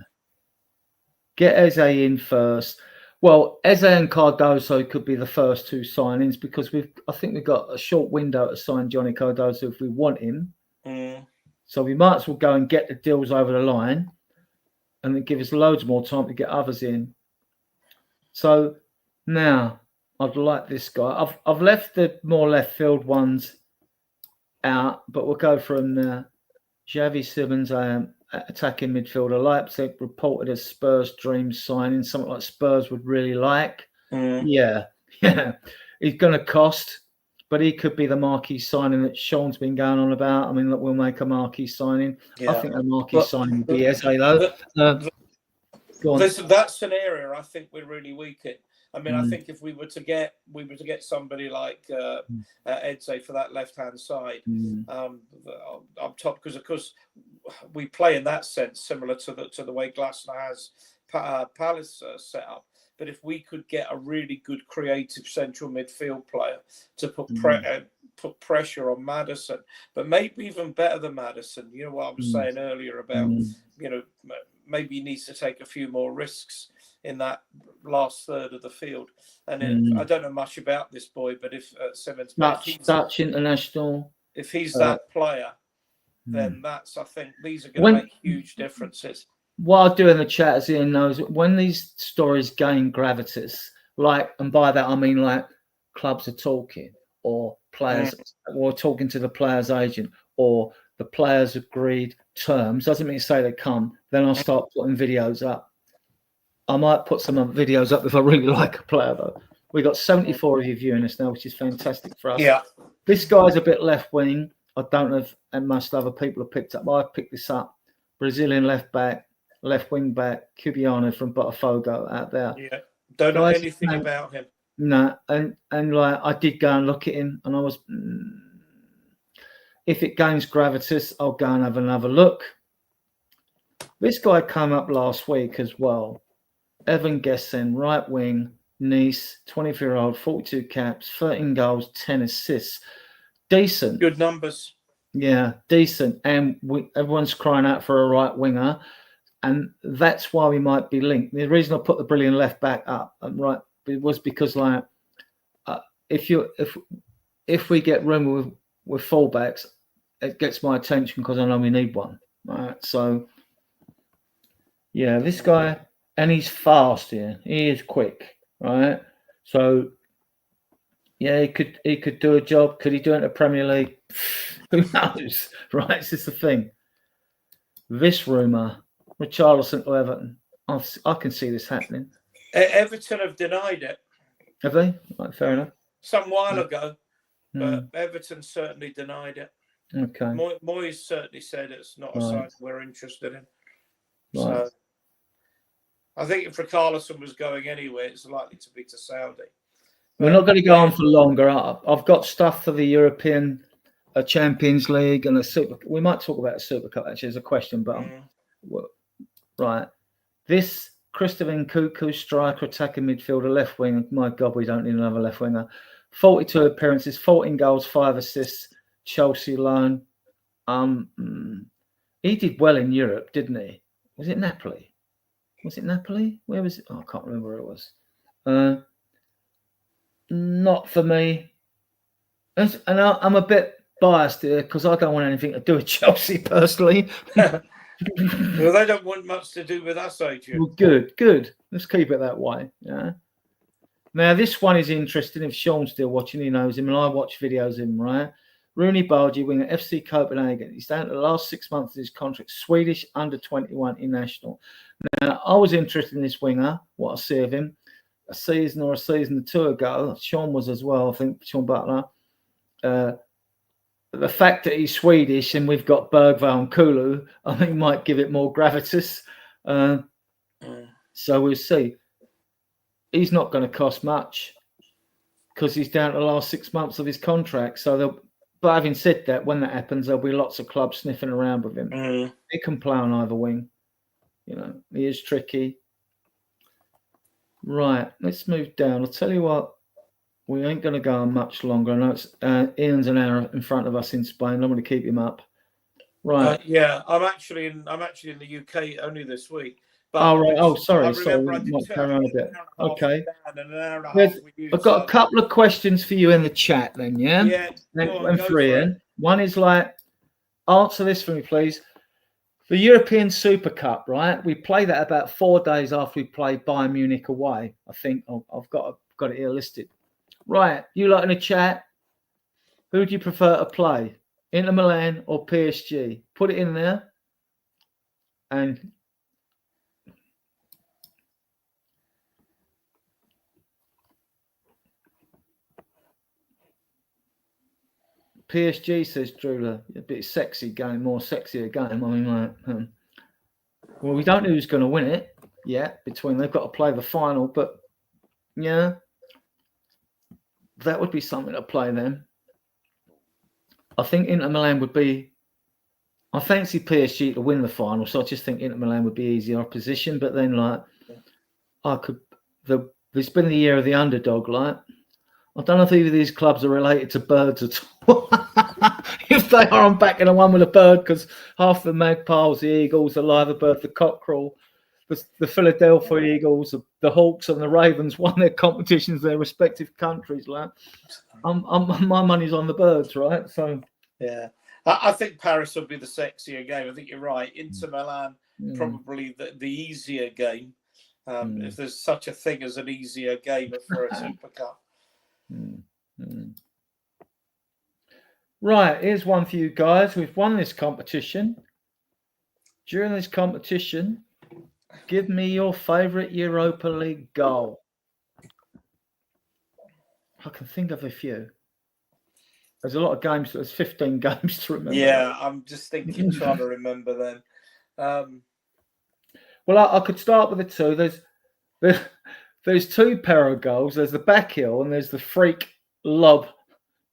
Get Eze in first. Well, Eze and Cardoso could be the first two signings, because I think we've got a short window to sign Johnny Cardoso if we want him. So we might as well go and get the deals over the line, and then give us loads more time to get others in. So now I'd like this guy. I've left the more left field ones out, but we'll go from Xavi Simons, attacking midfielder. Leipzig reported as Spurs dream signing, something like Spurs would really like. Yeah. He's going to cost, but he could be the marquee signing that Sean's been going on about. I mean, look, we'll make a marquee signing. Yeah. I think a marquee signing would be Eze, though. That's an area I think we're really weak in. I mean, I think if we were to get somebody like Eze for that left-hand side up top, because of course we play in that sense similar to the way Glasner has Palace set up. But if we could get a really good creative central midfield player to put pressure on Maddison, but maybe even better than Maddison, you know what I was saying earlier about, you know, maybe he needs to take a few more risks in that last third of the field. And I don't know much about this boy, but if Simmons, Dutch international, if he's that player, then that's, I think these are going to make huge differences. What I'll do in the chat, as Ian knows, when these stories gain gravitas, like, and by that I mean like clubs are talking, or players, or talking to the player's agent, or the players agreed terms, doesn't mean to say they come, then I'll start putting videos up. I might put some videos up if I really like a player, though. We've got 74 of you viewing us now, which is fantastic for us. Yeah. This guy's a bit left-wing. I don't know if, and most other people have picked up, but I've picked this up. Brazilian left-back, left wing back, Cubiano from Botafogo out there. Yeah, don't know anything about him. No, and like I did go and look at him, and I was, if it gains gravitas, I'll go and have another look. This guy came up last week as well. Evan Gessen, right wing, Nice, 24-year-old, 42 caps, 13 goals, 10 assists. Decent. Good numbers. Yeah, decent. And everyone's crying out for a right winger. And that's why we might be linked. The reason I put the brilliant left back up, right, it was because, like, if we get room with fullbacks, it gets my attention because I know we need one. Right, so yeah, this guy, and he's fast. Yeah, he is quick. Right, so yeah, he could do a job. Could he do it in the Premier League? Who knows? Right, it's just the thing. This rumor. Richarlison to Everton. I can see this happening. Everton have denied it. Have they? Right, fair enough. Some while ago, but Everton certainly denied it. Okay. Moyes certainly said it's not a sign we're interested in. Right. So I think if Richarlison was going anywhere, it's likely to be to Saudi. We're not going to go on for longer. I've got stuff for the European Champions League and the Super. We might talk about the Super Cup actually as a question, but right. This Christopher Nkunku, striker, attacking midfielder, left wing. My God, we don't need another left winger. 42 appearances, 14 goals, 5 assists. Chelsea loan. He did well in Europe, didn't he? Was it Napoli? Where was it? Oh, I can't remember where it was. Not for me. And I'm a bit biased here because I don't want anything to do with Chelsea personally. Well, they don't want much to do with us, Adrian. Well, good. Let's keep it that way. Yeah. Now, this one is interesting. If Sean's still watching, he knows him, and I watch videos of him, right? Rooney Bargy, winger, FC Copenhagen. He's down to the last 6 months of his contract. Swedish under-21 international. Now, I was interested in this winger, what I see of him. A season or two ago, Sean was as well, I think, Sean Butler. The fact that he's Swedish and we've got Bergvall and Kulu, I think might give it more gravitas. So we'll see. He's not going to cost much because he's down to the last 6 months of his contract. So, but having said that, when that happens, there'll be lots of clubs sniffing around with him. He can play on either wing. You know, he is tricky. Right, let's move down. I'll tell you what, we ain't going to go on much longer. I know it's Ian's an hour in front of us in Spain. I'm going to keep him up. Right. Yeah, I'm actually in the UK only this week. But oh right. Oh, sorry. I remember I did carry on a bit. Okay. You, I've got a couple of questions for you in the chat. Then, yeah. Yeah. And for Ian. One is like, answer this for me, please. The European Super Cup, right? We play that about 4 days after we play Bayern Munich away. I think I've got it here listed. Right, you lot in the chat. Who do you prefer to play, Inter Milan or PSG? Put it in there. And PSG, says Drula, a bit sexy game, more sexier game. I mean, like, well, we don't know who's going to win it yet. They've got to play the final, but yeah, that would be something to play then. I think Inter Milan would be. I fancy PSG to win the final, so I just think Inter Milan would be easier opposition. But then, like, it's been the year of the underdog, like. I don't know if either of these clubs are related to birds at all. If they are, I'm backing the one with a bird because half the Magpies, the Eagles, the Liverbird, the Cockerel, the Philadelphia Eagles, the Hawks, and the Ravens won their competitions in their respective countries. Like, my money's on the birds, right? So yeah, I think Paris will be the sexier game. I think you're right. Inter Milan probably the easier game, if there's such a thing as an easier game for a Super Cup. Right, here's one for you guys. We've won this competition. During this competition, give me your favourite Europa League goal. I can think of a few. There's a lot of games. There's 15 games to remember. Yeah, I'm just thinking, trying to remember them. Well, I could start with the two. There's two Pero goals. There's the back heel and there's the freak lob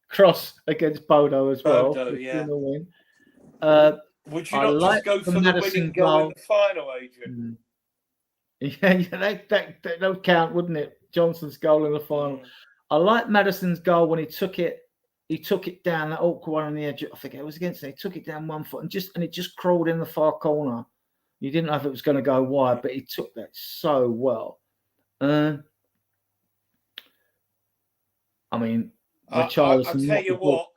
cross against Bodo as well. Bodo, yeah. Would you not just go for the winning goal in the final, Adrian? Yeah, that would count, wouldn't it? Johnson's goal in the final. I like Maddison's goal when he took it down, that awkward one on the edge. I think it was against it. He took it down 1 foot and it just crawled in the far corner. You didn't know if it was going to go wide, but he took that so well. I mean, I'll tell you what.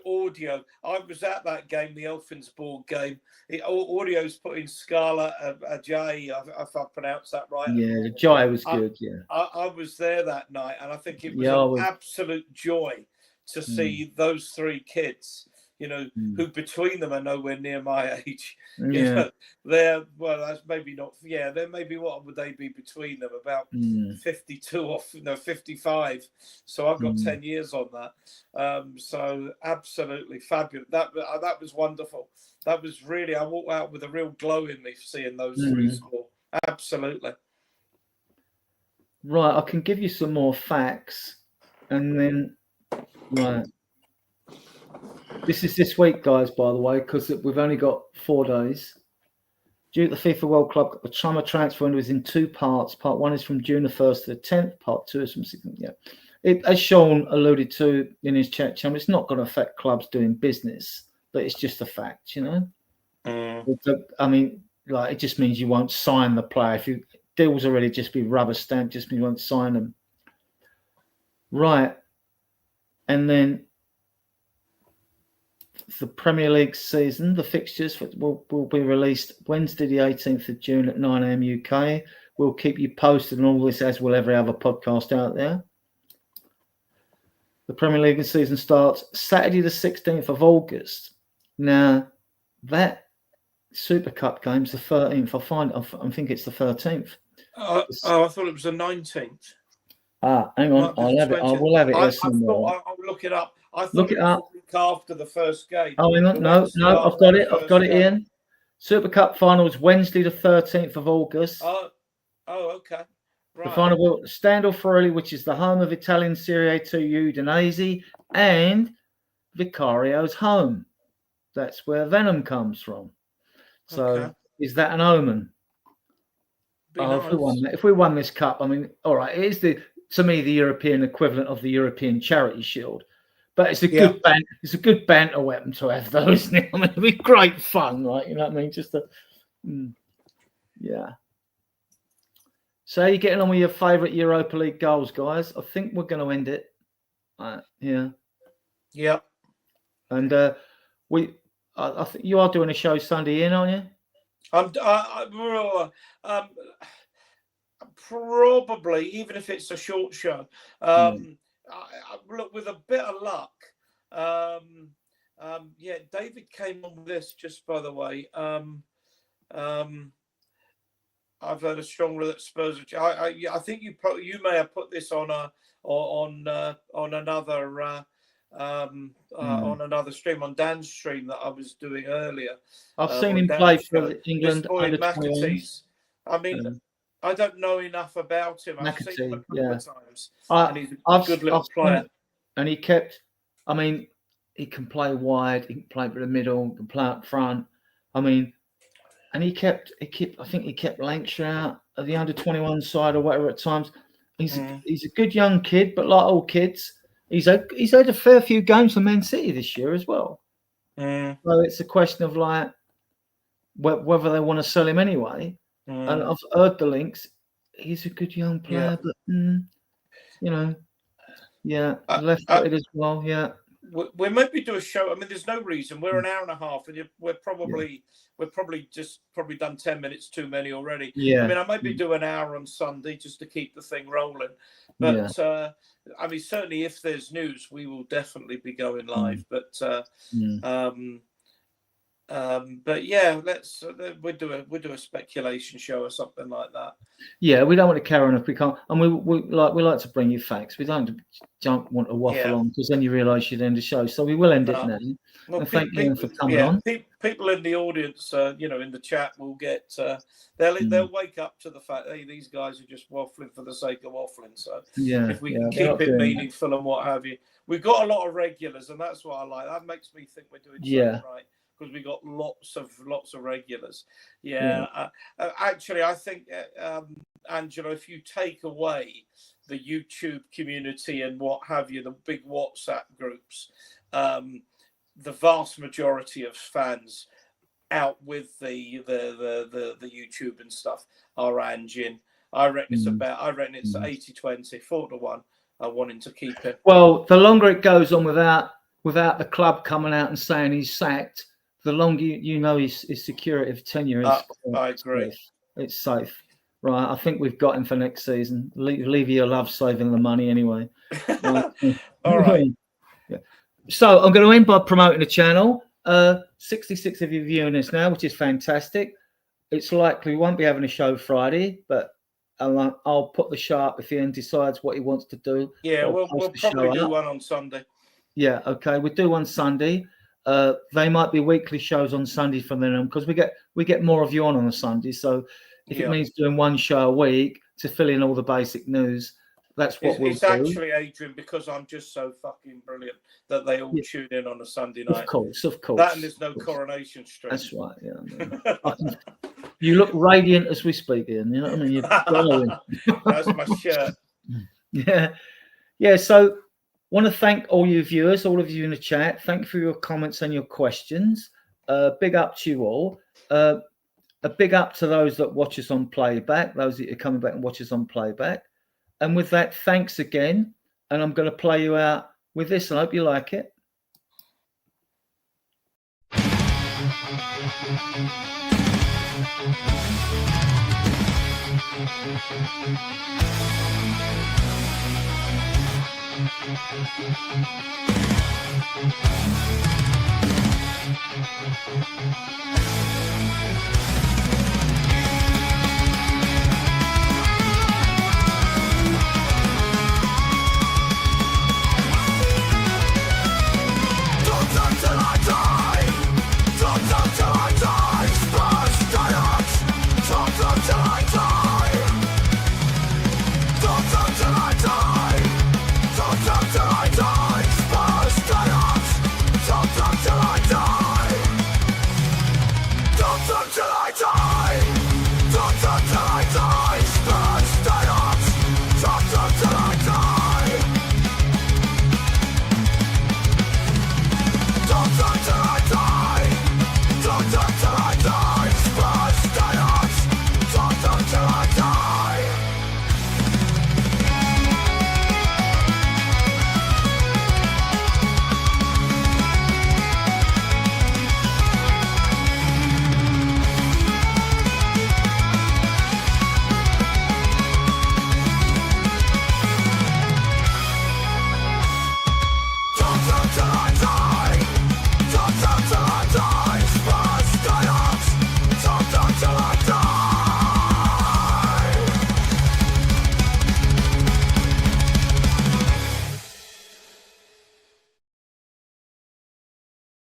Audio. I was at that game, the Elphinsborg game. Audio's put in Scala Ajayi, if I pronounce that right. Yeah, Ajayi was good. Yeah, I was there that night, and I think it was an absolute joy to see those three kids. You know, who between them are nowhere near my age. You know, that's maybe not. Yeah, they're maybe, what would they be between them? About 52 or 55. So I've got 10 years on that. So absolutely fabulous. That was wonderful. That was really. I walked out with a real glow in me seeing those three score. Absolutely. Right, I can give you some more facts, and then right. This is this week, guys, by the way, because we've only got 4 days. Due to the FIFA World Club, the summer transfer window is in 2 parts. Part 1 is from June the 1st to the 10th. Part 2 is from 6th. Yeah. As Sean alluded to in his chat channel, it's not going to affect clubs doing business, but it's just a fact, you know? I mean, like, it just means you won't sign the player. If deals already just be rubber stamped, just means you won't sign them. Right. And then the Premier League season. The fixtures will be released Wednesday, the 18th of June at 9 a.m. UK. We'll keep you posted on all this, as will every other podcast out there. The Premier League season starts Saturday, the 16th of August. Now, that Super Cup game's the 13th. I think it's the 13th. I thought it was the 19th. Hang on. I will have it here somewhere. I'll look it up. I thought Look it up. was the week after the first game. Oh, hang on. No, I've got it. I've got it, Ian. Super Cup finals Wednesday, the 13th of August. Oh, okay. Right. The final will Standal Friuli, which is the home of Italian Serie A 2 Udinese, and Vicario's home. That's where Venom comes from. So, Is that an omen? Nice. If we won this cup, I mean, all right, it is to me the European equivalent of the European Charity Shield, but it's a good banter weapon to have, though, isn't it? I mean, it'd be great fun, right? You know what I mean? Yeah. So, how are you getting on with your favourite Europa League goals, guys? I think we're going to end it. Yeah. Yeah. And I think you are doing a show Sunday, Ian, aren't you? Probably, even if it's a short show. Look, with a bit of luck. David came on with this, just by the way. I've heard a strong that Spurs. I think you may have put this on another. On another stream, on Dan's stream that I was doing earlier. I've seen him play for England under McAtee's. I mean, I don't know enough about him. I've seen him a couple of times, and he's a good little player. And he can play wide, he can play for the middle, he can play up front. I mean, and I think he kept Lancashire out of the under-21 side or whatever at times. He's a good young kid, but like all kids, he's had a fair few games for Man City this year as well. So it's a question of like whether they want to sell him anyway. And I've heard the links. He's a good young player, but left-footed as well. Yeah. We maybe do a show. I mean, there's no reason. We're an hour and a half, and we're probably done 10 minutes too many already. Yeah. I mean, I maybe do an hour on Sunday just to keep the thing rolling. But I mean, certainly if there's news, we will definitely be going live. But yeah, we'll do a speculation show or something like that. Yeah, we don't want to carry on if we can't, and we like to bring you facts. We don't want to waffle on, because then you realise you'd end the show. So we will end it now. Well, and thank you for coming on. People in the audience, in the chat will get they'll wake up to the fact, hey, these guys are just waffling for the sake of waffling. So if we can keep it meaningful and what have you, we've got a lot of regulars, and that's what I like. That makes me think we're doing something right, because we got lots of regulars. Actually, I think Angelo, if you take away the YouTube community and what have you, the big WhatsApp groups, the vast majority of fans out with the YouTube and stuff are Anjin. I reckon it's 80-20, 4-1. I want him to keep it. Well, the longer it goes on without the club coming out and saying he's sacked, the longer his security of tenure is. I agree. It's safe. Right, I think we've got him for next season. Leave your love saving the money anyway. All right. Yeah. So I'm going to end by promoting the channel. 66 of you viewing this now, which is fantastic. It's likely we won't be having a show Friday, but I'll put the show up if Ian decides what he wants to do. Yeah, we'll probably do one on Sunday. Yeah, okay, we'll do one Sunday. They might be weekly shows on Sunday from then on, because we get more of you on a Sunday. So if it means doing one show a week to fill in all the basic news, that's what we'll do. It's actually, Adrian, because I'm just so fucking brilliant that they all tune in on a Sunday night. Of course. That and there's no Coronation Street. That's right. Yeah. You look radiant as we speak, Ian. You know what I mean? You're glowing. That's my shirt. Yeah. So, want to thank all you viewers, all of you in the chat. Thank you for your comments and your questions. Big up to you all. A big up to those that watch us on playback, those that are coming back and watch us on playback. And with that, thanks again. And I'm going to play you out with this. I hope you like it. Till I die.